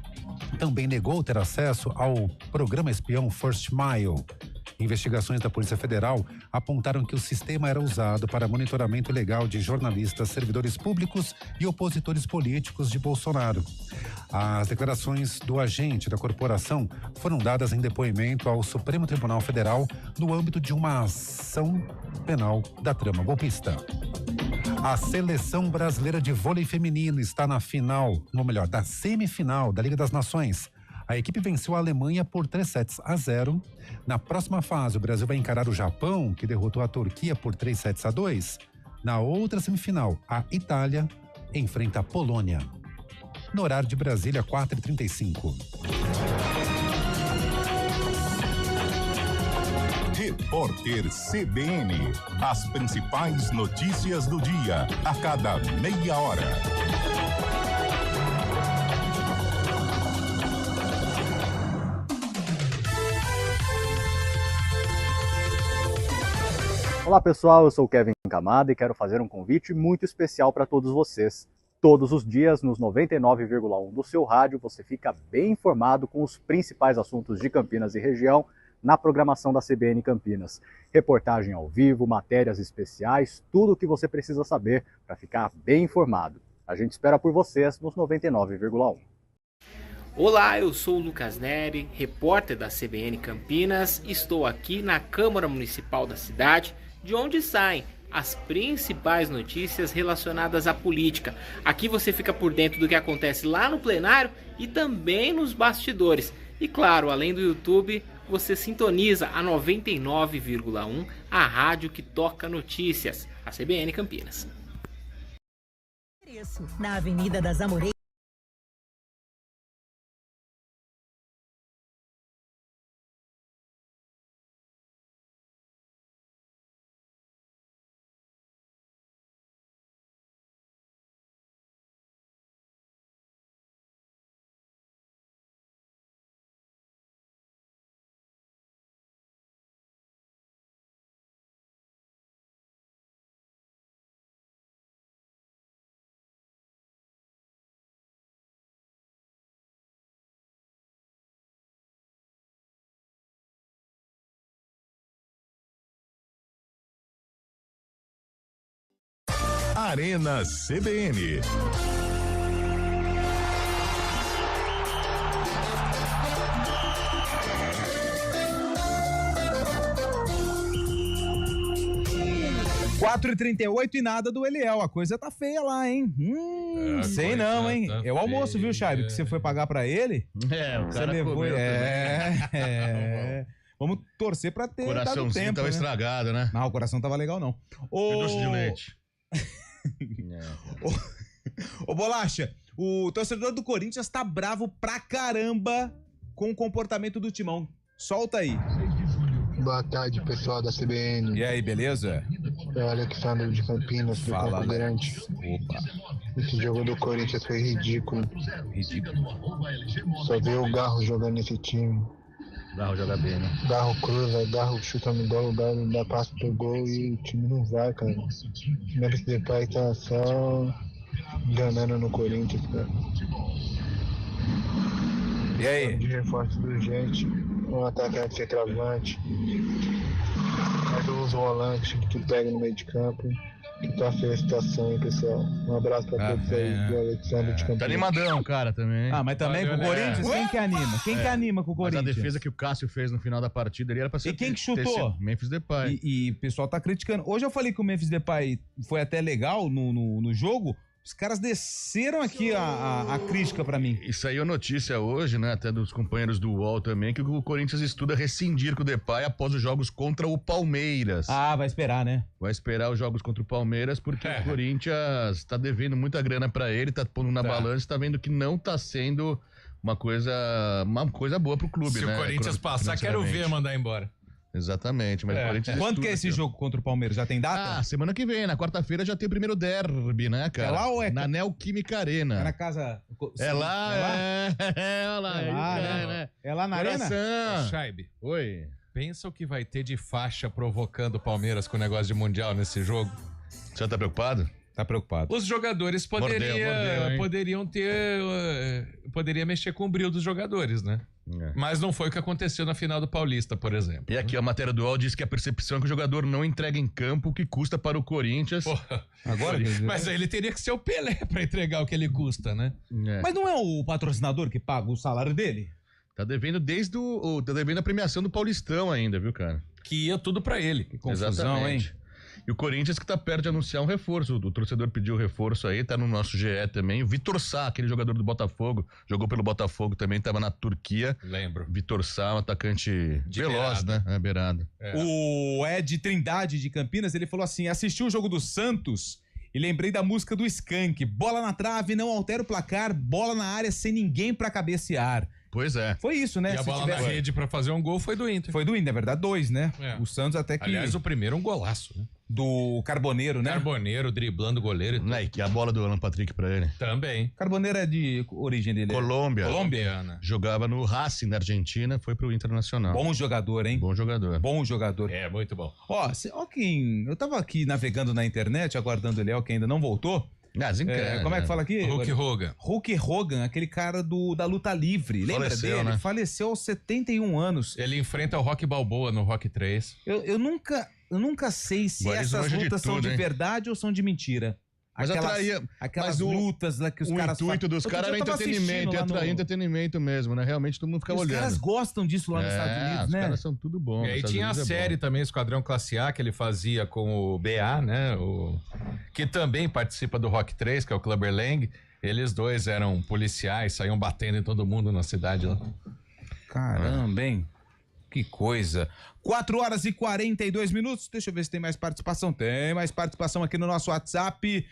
também negou ter acesso ao programa espião First Mile. Investigações da Polícia Federal apontaram que o sistema era usado para monitoramento ilegal de jornalistas, servidores públicos e opositores políticos de Bolsonaro. As declarações do agente da corporação foram dadas em depoimento ao Supremo Tribunal Federal no âmbito de uma ação penal da trama golpista. A seleção brasileira de vôlei feminino está na final, ou melhor, da semifinal da Liga das Nações. A equipe venceu a Alemanha por 3-0. Na próxima fase, o Brasil vai encarar o Japão, que derrotou a Turquia por 3-2. Na outra semifinal, a Itália enfrenta a Polônia. No horário de Brasília, 4h35. Repórter CBN. As principais notícias do dia, a cada meia hora. Olá pessoal, eu sou o Kevin Camada e quero fazer um convite muito especial para todos vocês. Todos os dias, nos 99,1 do seu rádio, você fica bem informado com os principais assuntos de Campinas e região na programação da CBN Campinas. Reportagem ao vivo, matérias especiais, tudo o que você precisa saber para ficar bem informado. A gente espera por vocês nos 99,1. Olá, eu sou o Lucas Neri, repórter da CBN Campinas. Estou aqui na Câmara Municipal da cidade, de onde saem as principais notícias relacionadas à política. Aqui você fica por dentro do que acontece lá no plenário e também nos bastidores. E claro, além do YouTube, você sintoniza a 99,1, a rádio que toca notícias, a CBN Campinas. Na Avenida das Amoreiras. Arena CBN. Quatro e 38 e nada do Eliel. A coisa tá feia lá, hein? Sei não, hein? É o almoço, viu, Chaibe? Que você foi pagar pra ele? É, o cara levou. comeu Vamos torcer pra ter. O coraçãozinho tava estragado, né? Não, o coração tava legal, não. Doce de leite. Ô Bolacha, o torcedor do Corinthians tá bravo pra caramba com o comportamento do Timão. Solta aí. Boa tarde, pessoal da CBN. E aí, beleza? É o Alexandre de Campinas, do Campo Grande. Opa. Esse jogo do Corinthians foi ridículo. Só ver o Garro jogando nesse time. Garro joga bem, né? Garro cruza, Garro chuta no gol, o Garro dá passo pro gol e o time não vai, cara. O Memphis Depay tá só enganando no Corinthians, cara. E aí? De reforço urgente, um atacante centroavante, mais uns volantes que pega no meio de campo. Que tá feia a situação aí, pessoal. Um abraço pra todos aí, do Alexandre de Campinas. Tá animadão, cara, também. Ah, mas também com o Corinthians, quem que anima? Quem que anima com o Corinthians? Mas a defesa que o Cássio fez no final da partida ali era pra ser... E quem que chutou? Memphis Depay. E o pessoal tá criticando. Hoje eu falei que o Memphis Depay foi até legal no jogo. Os caras desceram aqui a crítica pra mim. Isso aí é notícia hoje, né? Até dos companheiros do UOL também, que o Corinthians estuda rescindir com o Depay após os jogos contra o Palmeiras. Ah, vai esperar, né? Vai esperar os jogos contra o Palmeiras, porque o Corinthians tá devendo muita grana pra ele, tá pondo na balança, tá vendo que não tá sendo uma coisa boa pro clube, né? Se o Corinthians passar, quero ver mandar embora. Exatamente. Mas o Corinthians quando que é esse jogo contra o Palmeiras? Já tem data? Ah, semana que vem, na quarta-feira já tem o primeiro derby, né, cara? É lá ou é? Na Neoquímica Arena. É na casa... É lá, É lá na Arena? Chaibe. Oi. Pensa o que vai ter de faixa provocando o Palmeiras com o negócio de Mundial nesse jogo. Você tá preocupado? Tá preocupado. Os jogadores poderiam mexer com o brilho dos jogadores, né? Mas não foi o que aconteceu na final do Paulista, por exemplo. E aqui a matéria do UOL diz que a percepção é que o jogador não entrega em campo o que custa para o Corinthians. Agora? Mas aí ele teria que ser o Pelé para entregar o que ele custa, né? Mas não é o patrocinador que paga o salário dele? Tá devendo tá devendo a premiação do Paulistão ainda, viu, cara? Que ia tudo para ele. Que confusão, hein? E o Corinthians que tá perto de anunciar um reforço. O torcedor pediu o reforço aí, tá no nosso GE também. O Vitor Sá, aquele jogador do Botafogo, jogou pelo Botafogo também, tava na Turquia. Lembro. Vitor Sá, um atacante veloz, beirada. né? Beirada. O Ed Trindade de Campinas, ele falou assim: assisti o jogo do Santos e lembrei da música do Skank. Bola na trave, não altera o placar, bola na área sem ninguém pra cabecear. Pois é. Foi isso, né? E a bola na rede pra fazer um gol foi do Inter. Foi do Inter, na verdade, 2, né? O Santos até que... Aliás, o primeiro um golaço, né? Do Carboneiro, né? Carboneiro, driblando o goleiro. E que a bola do Alan Patrick pra ele. Também. Carboneiro é de origem dele. Colombiana. Jogava no Racing da Argentina, foi pro Internacional. Bom jogador, hein? Bom jogador. Bom jogador. É, muito bom. Ó quem... Eu tava aqui navegando na internet, aguardando o Léo, que ainda não voltou. Como é que fala aqui? Hulk Hogan. Hulk Hogan, aquele cara da luta livre. Lembra dele? né? Faleceu aos 71 anos. Ele enfrenta o Rock Balboa no Rock 3. Eu nunca sei se essas lutas são de verdade ou são de mentira. Mas Aquelas lutas lá que os caras... O intuito dos caras era entretenimento, e atrair entretenimento mesmo, né? Realmente todo mundo ficava olhando. Os caras gostam disso lá nos Estados Unidos, né? Os caras são tudo bom. E aí tinha a série também, Esquadrão Classe A, que ele fazia com o BA, né? Que também participa do Rock 3, que é o Clubber Lang. Eles dois eram policiais, saíam batendo em todo mundo na cidade lá. Caramba, hein? Que coisa. 4h42. Deixa eu ver se tem mais participação. Tem mais participação aqui no nosso WhatsApp.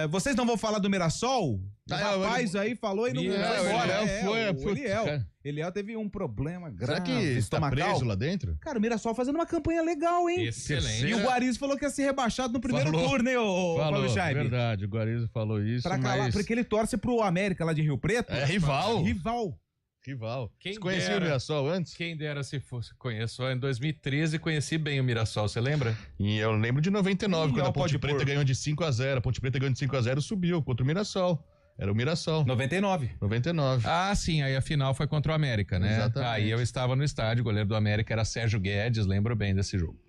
Vocês não vão falar do Mirassol? O rapaz aí falou e não foi embora. O Eliel teve um problema grave. Será que está preso lá dentro? Cara, o Mirassol fazendo uma campanha legal, hein? Excelente. E o Guarizo falou que ia ser rebaixado no primeiro turno, hein, Falou, verdade, o Guarizo falou isso, porque ele torce pro América lá de Rio Preto. É rival. Quem Você conhecia o Mirassol antes? Quem dera se fosse. Conheço. Em 2013 conheci bem o Mirassol, você lembra? E eu lembro de 99, quando a Ponte Preta ganhou de 5-0. A Ponte Preta ganhou de 5-0, subiu contra o Mirassol. Era o Mirassol. 99. Ah, sim, aí a final foi contra o América, né? Exatamente. Aí eu estava no estádio, o goleiro do América era Sérgio Guedes, lembro bem desse jogo.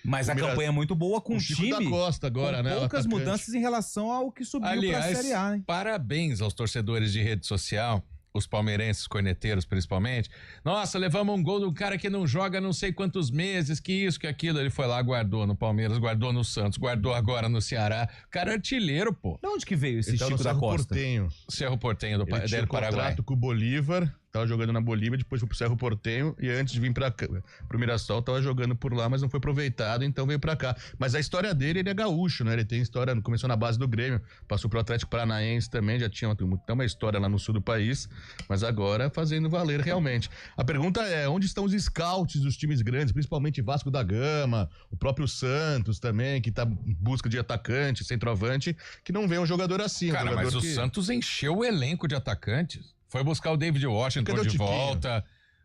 Mas a campanha é muito boa com o time. Chico da Costa agora, né? Poucas mudanças em relação ao que subiu pra Série A, hein? Parabéns aos torcedores de rede social. Os palmeirenses corneteiros, principalmente. Nossa, levamos um gol de um cara que não joga não sei quantos meses, que isso, que aquilo. Ele foi lá, guardou no Palmeiras, guardou no Santos, guardou agora no Ceará. O cara é artilheiro, pô. De onde que veio esse Chico da Costa? Cerro Porteño do Paraguai. Contrato com o Bolívar, tava jogando na Bolívia, depois foi pro Cerro Porteño e antes de vir pro Mirassol tava jogando por lá, mas não foi aproveitado, então veio pra cá. Mas a história dele, ele é gaúcho, né? Ele tem história, começou na base do Grêmio, passou pro Atlético Paranaense também, já tinha uma história lá no sul do país, mas agora fazendo valer realmente. A pergunta é, onde estão os scouts dos times grandes, principalmente Vasco da Gama, o próprio Santos também, que tá em busca de atacante, centroavante, que não vê um jogador assim. Cara, mas o Santos encheu o elenco de atacantes. Foi buscar o David Washington de volta.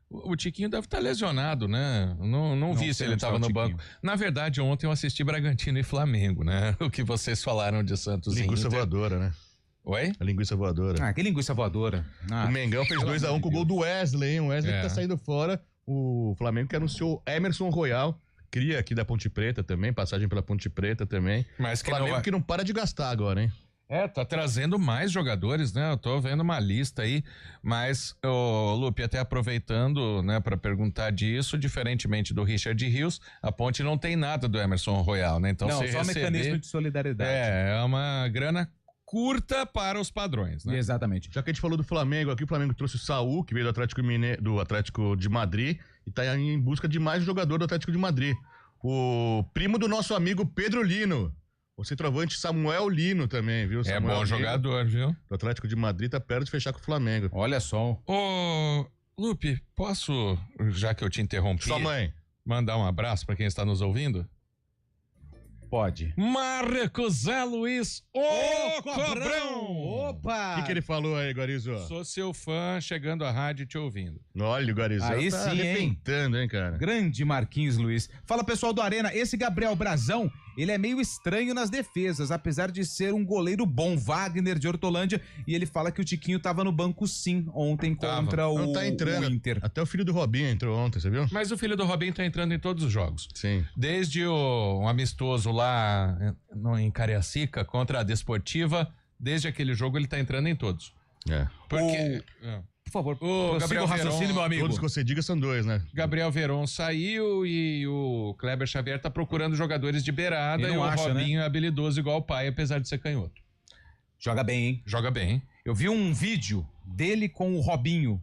O Tiquinho deve estar lesionado, né? Não vi se ele estava no banco. Na verdade, ontem eu assisti Bragantino e Flamengo, né? O que vocês falaram de Santos e Linguiça voadora, né? Oi? A linguiça voadora. Que linguiça voadora. O Mengão fez 2-1 com o gol do Wesley, hein? O Wesley que tá saindo fora. O Flamengo que anunciou Emerson Royal, cria aqui da Ponte Preta também, passagem pela Ponte Preta também. Mas que Flamengo que não para de gastar agora, hein? Tá trazendo mais jogadores, né? Eu tô vendo uma lista aí, mas, Lupe, até aproveitando, né, pra perguntar disso, diferentemente do Richard Rios, a Ponte não tem nada do Emerson Royal, né? Então, não, só mecanismo de solidariedade. É uma grana curta para os padrões, né? Exatamente. Já que a gente falou do Flamengo aqui, o Flamengo trouxe o Saúl, que veio do Atlético de Madrid, e tá em busca de mais um jogador do Atlético de Madrid. O primo do nosso amigo Pedro Lino. O centroavante Samuel Lino também, viu? Samuel bom jogador, viu? O Atlético de Madrid tá perto de fechar com o Flamengo. Olha só. Ô, Lupe, posso, já que eu te interrompi... Sua mãe. Mandar um abraço pra quem está nos ouvindo? Pode. Marcos Zé Luiz, o Cobrão! Opa! O que ele falou aí, Guarizo? Sou seu fã, chegando à rádio e te ouvindo. Olha, o Guarizo aí tá sim, arrebentando, hein, cara? Grande Marquinhos Luiz. Fala, pessoal do Arena, esse Gabriel Brazão, ele é meio estranho nas defesas, apesar de ser um goleiro bom, Wagner de Hortolândia, e ele fala que o Tiquinho tava no banco sim ontem contra o, Não tá entrando. o Inter. Até o filho do Robinho entrou ontem, você viu? Mas o filho do Robinho tá entrando em todos os jogos. Sim. Desde um amistoso lá em Cariacica contra a Desportiva, desde aquele jogo ele tá entrando em todos. É. Porque... Por favor, o Gabriel raciocínio, meu amigo. Todos que você diga são dois, né? Gabriel Veron saiu e o Kleber Xavier tá procurando jogadores de beirada Ele e não o acha, Robinho é habilidoso igual o pai, apesar de ser canhoto. Joga bem, hein? Joga bem. Eu vi um vídeo dele com o Robinho,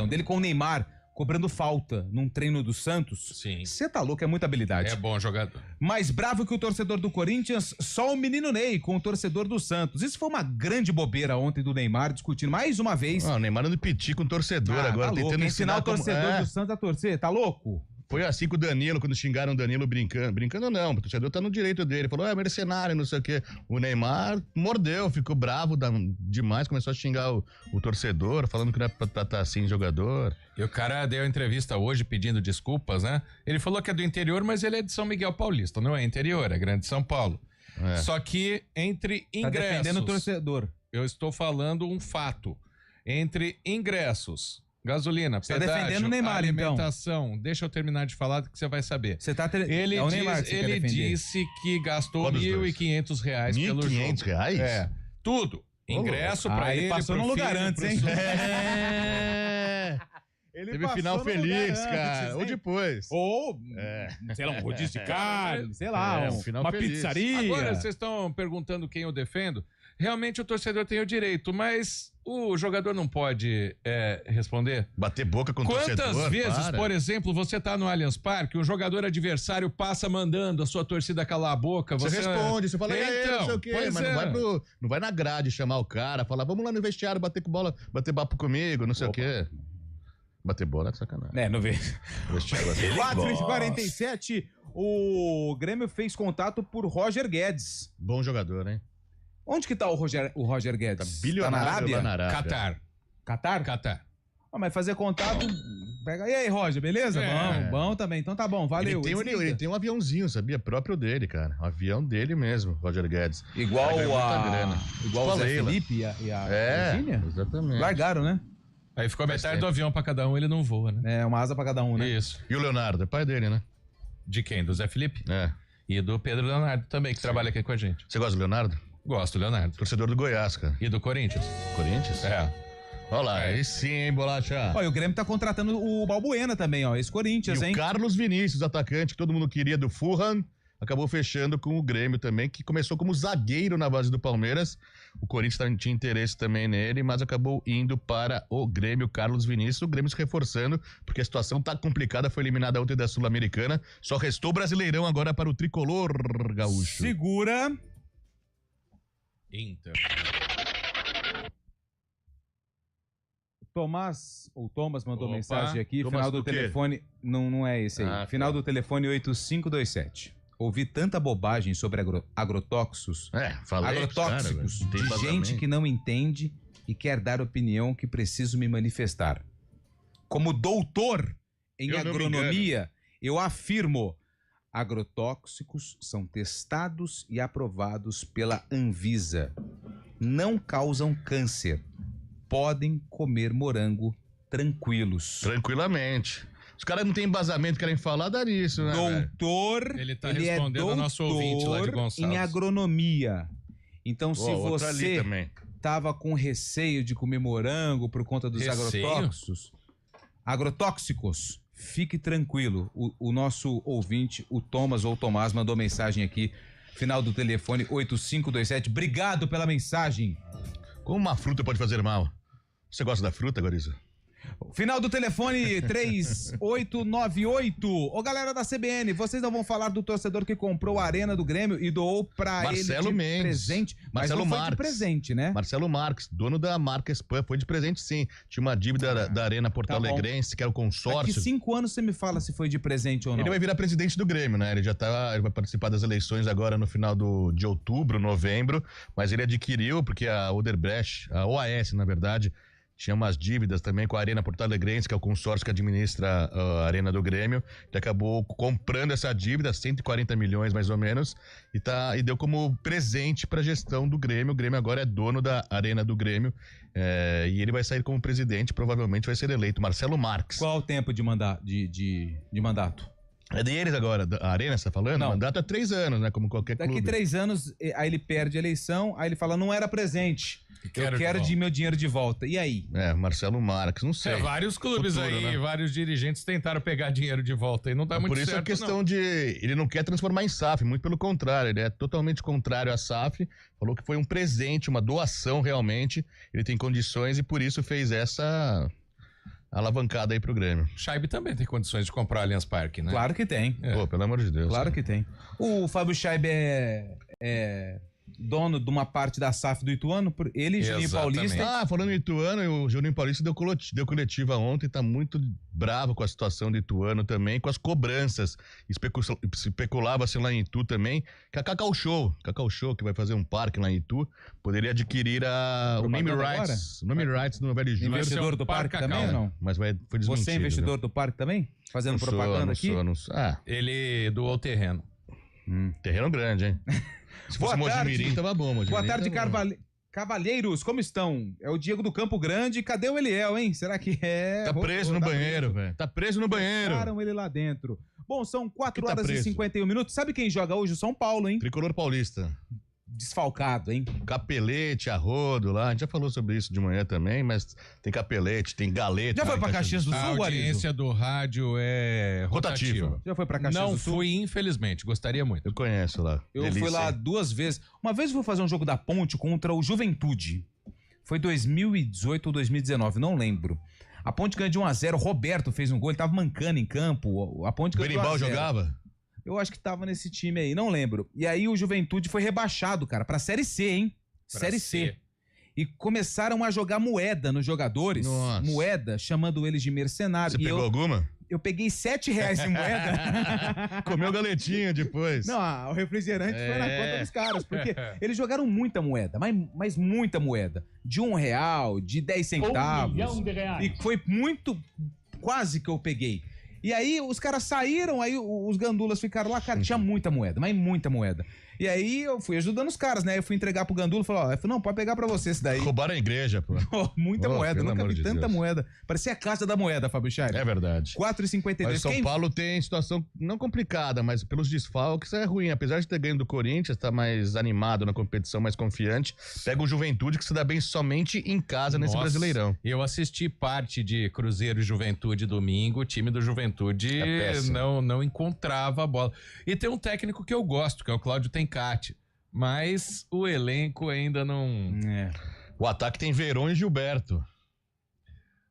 dele com o Neymar, cobrando falta num treino do Santos. Sim. Você tá louco, é muita habilidade. É bom jogador. Mais bravo que o torcedor do Corinthians, só o menino Ney com o torcedor do Santos. Isso foi uma grande bobeira ontem do Neymar, discutindo mais uma vez. O Neymar ando piti com o torcedor agora, tá tentando ensinar o torcedor do Santos a torcer, tá louco? Foi assim com o Danilo, quando xingaram o Danilo brincando. Brincando não, o torcedor tá no direito dele. Falou, mercenário, não sei o quê. O Neymar mordeu, ficou bravo demais, começou a xingar o torcedor, falando que não é pra tratar assim jogador. E o cara deu entrevista hoje pedindo desculpas, né? Ele falou que é do interior, mas ele é de São Miguel Paulista, não é interior, é Grande São Paulo. É. Só que entre ingressos... Tá defendendo o torcedor. Eu estou falando um fato. Entre ingressos... Gasolina, você pedágio, tá defendendo o Neymar, alimentação. então. Deixa eu terminar de falar que você vai saber. Você tá Ele, é o Neymar que você ele quer defender. disse que gastou Qual dos R$1.500 pelo jogo. R$1.500? É, tudo. Ingresso pra ele, passou pro no lugar filho, antes, pro hein? Ele teve final feliz, cara. Ou depois. Ou, sei lá, um rodízio de carne, sei lá, uma feliz. pizzaria. Agora, vocês estão perguntando quem eu defendo. Realmente o torcedor tem o direito, mas o jogador não pode responder. Bater boca com o torcedor. Quantas vezes, por exemplo, você tá no Allianz Parque, um jogador adversário passa mandando a sua torcida calar a boca. Você responde, você fala, então, não sei o quê, mas não vai na grade chamar o cara, falar, vamos lá no vestiário bater com bola, bater papo comigo, não sei o quê. Bater bola é de sacanagem. Não vê. 4h47, o Grêmio fez contato por Roger Guedes. Bom jogador, hein? Onde que tá o Roger Guedes? Tá bilionário na Arábia? lá na Arábia. Catar? Catar. Mas fazer contato... Pega... E aí, Roger, beleza? Bom também. Então tá bom, valeu. Ele tem um aviãozinho, sabia? Próprio dele, cara. Um avião dele mesmo, Roger Guedes. Igual o Zé Felipe e a Virgínia? Exatamente. Largaram, né? Aí ficou metade do avião pra cada um, ele não voa, né? Uma asa pra cada um, né? Isso. E o Leonardo, é pai dele, né? De quem? Do Zé Felipe? É. E do Pedro Leonardo também, que trabalha aqui com a gente. Você gosta do Leonardo? Gosto, Leonardo. Torcedor do Goiás, cara. E do Corinthians. Corinthians? É. Olha lá, aí sim, hein, Bolacha? Olha, o Grêmio tá contratando o Balbuena também, ó, esse Corinthians, hein? O Carlos Vinícius, atacante que todo mundo queria do Fulham, acabou fechando com o Grêmio também, que começou como zagueiro na base do Palmeiras. O Corinthians tinha interesse também nele, mas acabou indo para o Grêmio, Carlos Vinícius. O Grêmio se reforçando, porque a situação tá complicada, foi eliminada ontem da Sul-Americana. Só restou o Brasileirão agora para o tricolor gaúcho. Segura. Inter. Thomas mandou mensagem aqui, Thomas final do telefone, não é esse aí, final do telefone 8527. Ouvi tanta bobagem sobre agrotóxicos, agrotóxicos de gente que não entende e quer dar opinião que preciso me manifestar. Como doutor em agronomia, eu afirmo, agrotóxicos são testados e aprovados pela Anvisa. Não causam câncer. Podem comer morango tranquilos. Tranquilamente. Os caras não têm embasamento, querem falar, dá nisso, né? Doutor, ele tá respondendo ao nosso ouvinte lá de Gonçalves. Em agronomia. Então, se você tava com receio de comer morango por conta dos agrotóxicos, fique tranquilo. O nosso ouvinte, o Thomas ou Tomás, mandou mensagem aqui, final do telefone 8527. Obrigado pela mensagem. Como uma fruta pode fazer mal? Você gosta da fruta, Goriza? Final do telefone 3898. Ô galera da CBN, vocês não vão falar do torcedor que comprou a arena do Grêmio e doou pra Marcelo ele de Mendes. presente. Mas Marcelo não foi Marques. de presente, né? Marcelo Marques, dono da marca Spam, foi de presente sim. Tinha uma dívida da Arena Porto Alegrense, que era o consórcio. Daqui 5 anos você me fala se foi de presente ou não. Ele vai virar presidente do Grêmio, né? Ele vai participar das eleições agora no final de outubro, novembro, mas ele adquiriu, porque a Odebrecht, a OAS, na verdade, tinha umas dívidas também com a Arena Porto Alegrense, que é o consórcio que administra a Arena do Grêmio, que acabou comprando essa dívida, 140 milhões mais ou menos, e deu como presente para a gestão do Grêmio. O Grêmio agora é dono da Arena do Grêmio, e ele vai sair como presidente, provavelmente vai ser eleito, Marcelo Marques. Qual o tempo de mandato? É deles agora, a Arena, você tá falando? Não. O mandato é 3 anos, né? Como qualquer clube. Daqui 3 anos, aí ele perde a eleição, aí ele fala, não era presente. Eu quero meu dinheiro de volta. E aí? Marcelo Marques, não sei. Vários clubes Futuro, aí, né? vários dirigentes tentaram pegar dinheiro de volta e não tá muito certo. Por isso a questão de... Ele não quer transformar em SAF, muito pelo contrário, ele é totalmente contrário à SAF, falou que foi um presente, uma doação realmente, ele tem condições e por isso fez essa... alavancada aí pro Grêmio. Scheibe também tem condições de comprar Allianz Parque, né? Claro que tem. Pô, pelo amor de Deus. Claro que tem. O Fábio Scheibe é dono de uma parte da SAF do Ituano, ele e Juninho Paulista. Falando em Ituano, o Juninho Paulista deu coletiva ontem, tá muito bravo com a situação do Ituano também, com as cobranças. Especulava-se lá em Itu também, que a Cacau Show, que vai fazer um parque lá em Itu, poderia adquirir o name rights do Velho Júnior. Investidor do parque também ou não? Mas foi desmentido. Você é investidor do parque também? Fazendo propaganda aqui? Não sou. Ele doou o terreno. Terreno grande, hein? Se fosse Mojimirim, tava bom. Boa tarde, Cavalheiros, como estão? É o Diego do Campo Grande, cadê o Eliel, hein? Será que é... Tá preso no banheiro, velho. Tá preso no banheiro. Tiraram ele lá dentro. Bom, são 4 horas preso? e 51 minutos. Sabe quem joga hoje? O São Paulo, hein? Tricolor paulista. Desfalcado, hein? Capelete, Arrodo lá, a gente já falou sobre isso de manhã também, mas tem Capelete, tem Galeta. Já foi pra Caxias do Sul, A audiência do rádio é rotativa. Já foi pra Caxias do Sul? Não fui, infelizmente, gostaria muito. Eu conheço lá. Eu fui lá 2 vezes. Uma vez eu fui fazer um jogo da Ponte contra o Juventude. Foi 2018 ou 2019, não lembro. A Ponte ganhou de 1-0, Roberto fez um gol, ele tava mancando em campo. A Ponte ganhou de 1-0. Berimbau jogava? Eu acho que tava nesse time aí, não lembro. E aí o Juventude foi rebaixado, cara, pra Série C, hein? Série C. E começaram a jogar moeda nos jogadores. Nossa. Moeda, chamando eles de mercenários. Você pegou alguma? Eu peguei R$7 em moeda. Comeu galetinha depois. Não, o refrigerante foi na conta dos caras, porque eles jogaram muita moeda, mas muita moeda. De R$1, de 10 centavos. R$1 milhão. E foi muito, quase que eu peguei. E aí os caras saíram, aí os gandulas ficaram lá, cara, tinha muita moeda, mas muita moeda. E aí eu fui ajudando os caras, né? Eu fui entregar pro gandula e falei, não, pode pegar pra você esse daí. Roubaram a igreja, pô. Muita moeda, nunca vi tanta Deus. moeda. Parecia a Casa da Moeda, Fábio Scheibe. É verdade. 4,52. Mas São Paulo tem situação não complicada, mas pelos desfalques é ruim. Apesar de ter ganho do Corinthians, tá mais animado na competição, mais confiante. Pega o Juventude, que se dá bem somente em casa nesse Brasileirão. Eu assisti parte de Cruzeiro e Juventude domingo, o time do Juventude não encontrava a bola. E tem um técnico que eu gosto, que é o Cláudio Tencati, mas o elenco ainda não... O ataque tem Verón e Gilberto.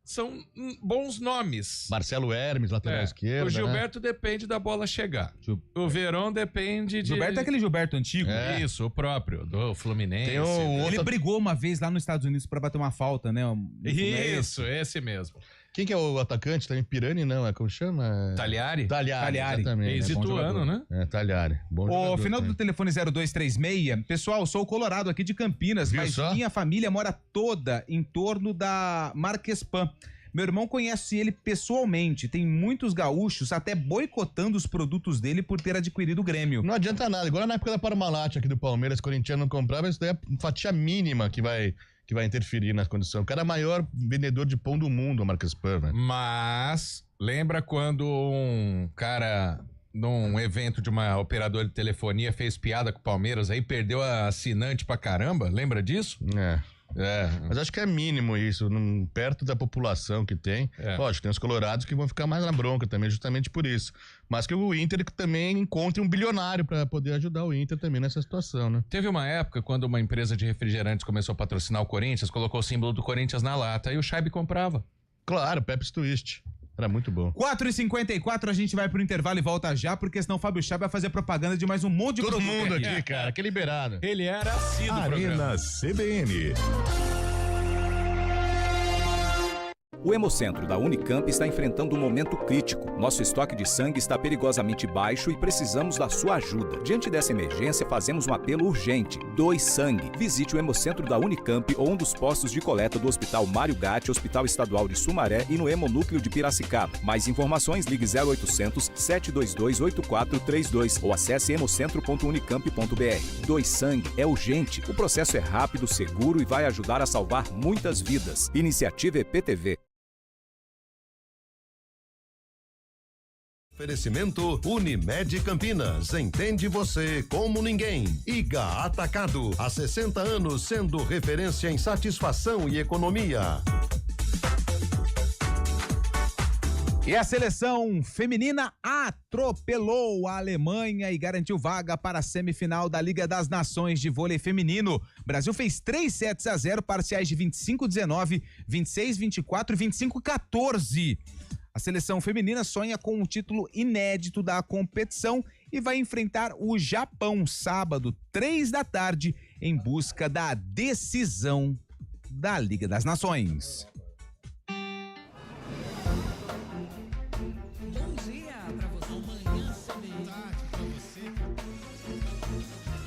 São bons nomes. Marcelo Hermes, lateral esquerdo. O Gilberto depende da bola chegar. O Verón depende de... Gilberto é aquele Gilberto antigo? Isso, o próprio, do Fluminense. Ele brigou uma vez lá nos Estados Unidos pra bater uma falta, né? Isso, esse mesmo. Quem que é o atacante? Também Pirani, não? Como chama? Talhari? Talhari, exatamente. Ex-ituano, né? Talhari. Bom jogador, final do telefone 0236. Pessoal, sou o Colorado aqui de Campinas, mas minha família mora toda em torno da Marquespan. Meu irmão conhece ele pessoalmente, tem muitos gaúchos até boicotando os produtos dele por ter adquirido o Grêmio. Não adianta nada, igual na época da Parmalat aqui do Palmeiras, corintiano não comprava, isso daí é fatia mínima que vai interferir na condição. O cara é o maior vendedor de pão do mundo, o Marcos Pan, velho. Mas, lembra quando um cara, num evento de uma operadora de telefonia, fez piada com o Palmeiras, aí perdeu a assinante pra caramba? Lembra disso? Mas acho que é mínimo isso, perto da população que tem. Lógico, tem os colorados que vão ficar mais na bronca também, justamente por isso. Mas que o Inter também encontre um bilionário para poder ajudar o Inter também nessa situação, né? Teve uma época quando uma empresa de refrigerantes começou a patrocinar o Corinthians, colocou o símbolo do Corinthians na lata, e o Scheibe comprava. Claro, Pepsi Twist. Era muito bom. 4h54, a gente vai pro intervalo e volta já, porque senão o Fábio Scheibe vai fazer propaganda de mais um monte de Todo produto mundo aqui, cara, que liberado. Ele era assíduo do Arena programa. CBN. O Hemocentro da Unicamp está enfrentando um momento crítico. Nosso estoque de sangue está perigosamente baixo e precisamos da sua ajuda. Diante dessa emergência, fazemos um apelo urgente. Doe sangue. Visite o Hemocentro da Unicamp ou um dos postos de coleta do Hospital Mário Gatti, Hospital Estadual de Sumaré e no Hemonúcleo de Piracicaba. Mais informações, ligue 0800 722 8432 ou acesse hemocentro.unicamp.br. Doe sangue é urgente. O processo é rápido, seguro e vai ajudar a salvar muitas vidas. Iniciativa EPTV. Oferecimento Unimed Campinas. Entende você como ninguém. IGA Atacado. Há 60 anos sendo referência em satisfação e economia. E a seleção feminina atropelou a Alemanha e garantiu vaga para a semifinal da Liga das Nações de Vôlei Feminino. O Brasil fez 3-0, parciais de 25-19, 26-24 e 25-14. A seleção feminina sonha com um título inédito da competição e vai enfrentar o Japão sábado, 15h, em busca da decisão da Liga das Nações.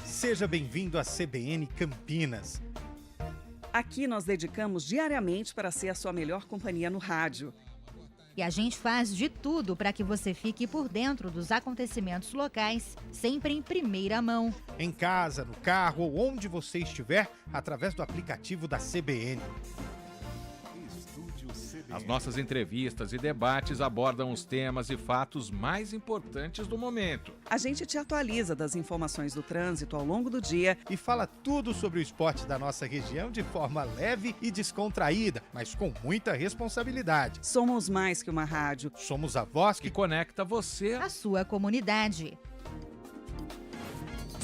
Seja bem-vindo à CBN Campinas. Aqui nós dedicamos diariamente para ser a sua melhor companhia no rádio. E a gente faz de tudo para que você fique por dentro dos acontecimentos locais, sempre em primeira mão. Em casa, no carro ou onde você estiver, através do aplicativo da CBN. As nossas entrevistas e debates abordam os temas e fatos mais importantes do momento. A gente te atualiza das informações do trânsito ao longo do dia e fala tudo sobre o esporte da nossa região de forma leve e descontraída, mas com muita responsabilidade. Somos mais que uma rádio. Somos a voz que conecta você à sua comunidade.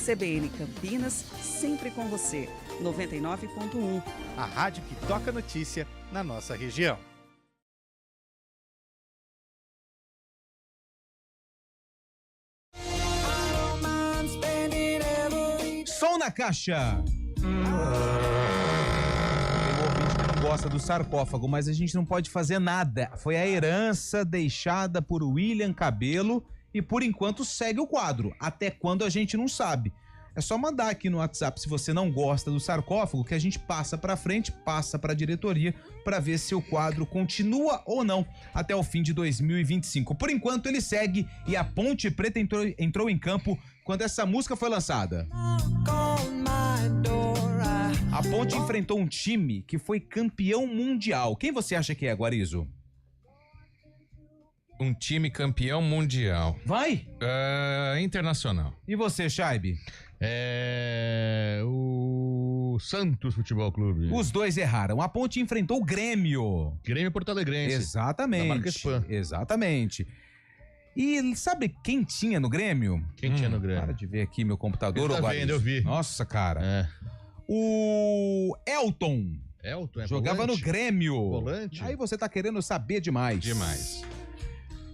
CBN Campinas, sempre com você. 99.1. A rádio que toca notícia na nossa região. Som na caixa! Tem um ouvinte que não gosta do sarcófago, mas a gente não pode fazer nada. Foi a herança deixada por William Cabelo e por enquanto segue o quadro. Até quando a gente não sabe. É só mandar aqui no WhatsApp se você não gosta do sarcófago, que a gente passa pra frente, passa pra diretoria pra ver se o quadro continua ou não até o fim de 2025. Por enquanto ele segue e a Ponte Preta entrou em campo quando essa música foi lançada. A Ponte enfrentou um time que foi campeão mundial. Quem você acha que é, Guarizo? Um time campeão mundial. Vai? Internacional. E você, Shaibe? O Santos Futebol Clube. Os dois erraram. A Ponte enfrentou o Grêmio. Grêmio Porto-Alegrense. Exatamente. Da marca Spam. Exatamente. E sabe quem tinha no Grêmio? Quem tinha no Grêmio? Para de ver aqui meu computador. Tá vendo, eu vi. Nossa, cara. O Elton. Elton, jogava volante? no Grêmio. Volante? Aí você tá querendo saber demais. Demais.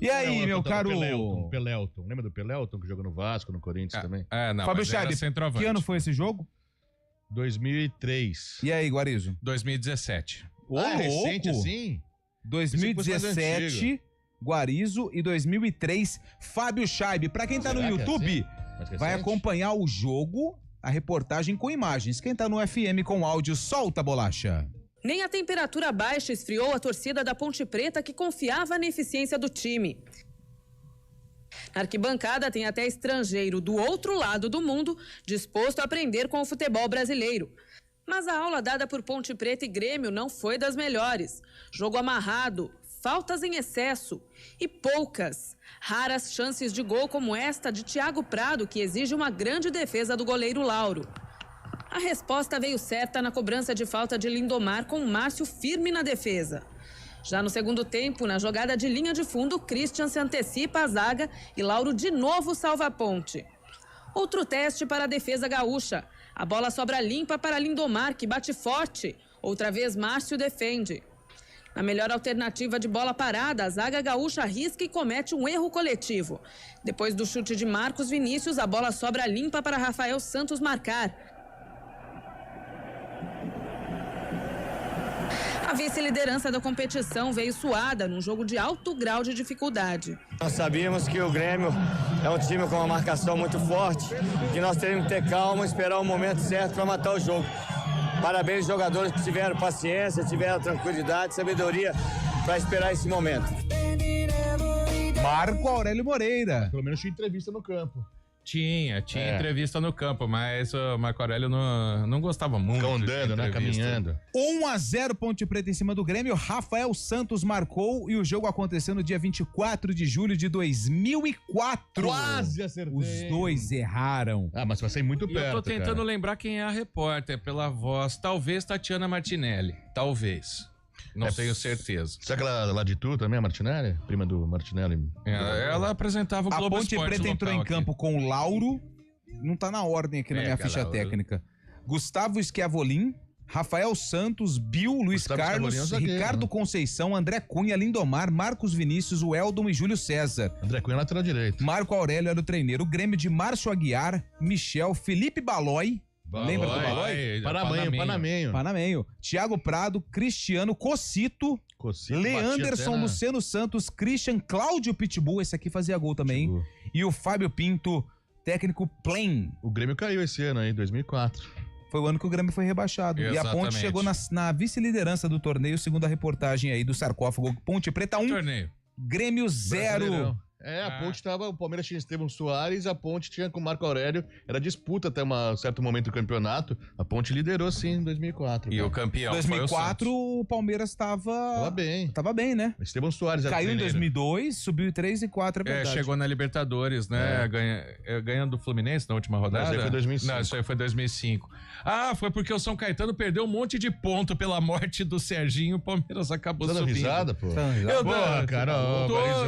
E aí, meu caro... Pelelton. Lembra do Pelelton que jogou no Vasco, no Corinthians também? Não, Fábio mas era Scheibe, centroavante. que ano foi esse jogo? 2003. E aí, Guarizo? 2017. É recente assim? 2017, Guarizo, e 2003, Fábio Scheibe. Pra quem tá no YouTube, vai acompanhar o jogo, a reportagem com imagens. Quem tá no FM com áudio, solta a bolacha. Nem a temperatura baixa esfriou a torcida da Ponte Preta, que confiava na eficiência do time. Na arquibancada tem até estrangeiro do outro lado do mundo disposto a aprender com o futebol brasileiro. Mas a aula dada por Ponte Preta e Grêmio não foi das melhores. Jogo amarrado, faltas em excesso e poucas, raras chances de gol como esta de Thiago Prado, que exige uma grande defesa do goleiro Lauro. A resposta veio certa na cobrança de falta de Lindomar, com Márcio firme na defesa. Já no segundo tempo, na jogada de linha de fundo, Christian se antecipa a zaga e Lauro de novo salva a Ponte. Outro teste para a defesa gaúcha. A bola sobra limpa para Lindomar, que bate forte. Outra vez Márcio defende. Na melhor alternativa de bola parada, a zaga gaúcha arrisca e comete um erro coletivo. Depois do chute de Marcos Vinícius, a bola sobra limpa para Rafael Santos marcar. A vice-liderança da competição veio suada num jogo de alto grau de dificuldade. Nós sabíamos que o Grêmio é um time com uma marcação muito forte, que nós teríamos que ter calma e esperar o momento certo para matar o jogo. Parabéns aos jogadores que tiveram paciência, tiveram tranquilidade, sabedoria para esperar esse momento. Marco Aurélio Moreira. Pelo menos tinha entrevista no campo. Tinha entrevista no campo, mas o Marco Aurélio não gostava muito. Ficou andando, né? Caminhando. 1-0 Ponte Preta em cima do Grêmio. Rafael Santos marcou e o jogo aconteceu no dia 24 de julho de 2004. Quase acertei. Os dois erraram. Ah, mas vai sair muito perto, eu tô tentando lembrar quem é a repórter pela voz. Talvez Tatiana Martinelli. Talvez. Não tenho certeza. Será que ela lá de Tu também, a Martinelli? Prima do Martinelli? Ela apresentava o Globo Ponte Esporte Preta entrou em campo com o Lauro. Não tá na ordem aqui na minha ficha técnica. Gustavo Schiavolin, Rafael Santos, Bill, Luiz Carlos, Ricardo Conceição, André Cunha, Lindomar, Marcos Vinícius, Weldon e Júlio César. André Cunha lateral direito. Marco Aurélio era o treineiro. O Grêmio de Márcio Aguiar, Michel, Felipe Balói. Lembra do Balói? Panamenho. Thiago Prado, Cristiano, Cocito, Leanderson, Luciano Santos, Christian, Cláudio Pitbull, esse aqui fazia gol também, e o Fábio Pinto, técnico Plain. O Grêmio caiu esse ano aí, 2004. Foi o ano que o Grêmio foi rebaixado. Exatamente. E a Ponte chegou na vice-liderança do torneio, segundo a reportagem aí do Sarcófago. Ponte Preta 1, Grêmio 0. A Ponte tava, o Palmeiras tinha Estevão Soares, a Ponte tinha com o Marco Aurélio, era disputa até um certo momento do campeonato, a Ponte liderou sim em 2004. E o campeão 2004 o Palmeiras tava bem, né? Estevão Soares era caiu treneiro. Em 2002, subiu em 3 e 4, é verdade. Chegou na Libertadores, né? Ganhando do Fluminense na última rodada. Isso aí foi 2005. Não, isso aí foi 2005. Ah, foi porque o São Caetano perdeu um monte de ponto pela morte do Serginho, o Palmeiras acabou subindo. Risada, pô?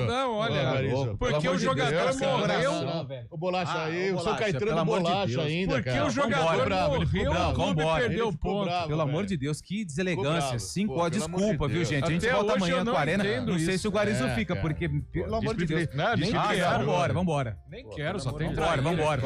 Não, olha... Porque o jogador morreu. O Bolacha aí, o São Caetano Bolacha ainda, porque o jogador morreu, o clube perdeu ponto. Pelo amor de Deus, que deselegância. 5 horas, desculpa, viu, gente? A gente volta amanhã com a Arena. Não sei se o Guarizo fica, porque, pelo amor de Deus. Nem quero. Vambora. Nem quero, só tem Vambora.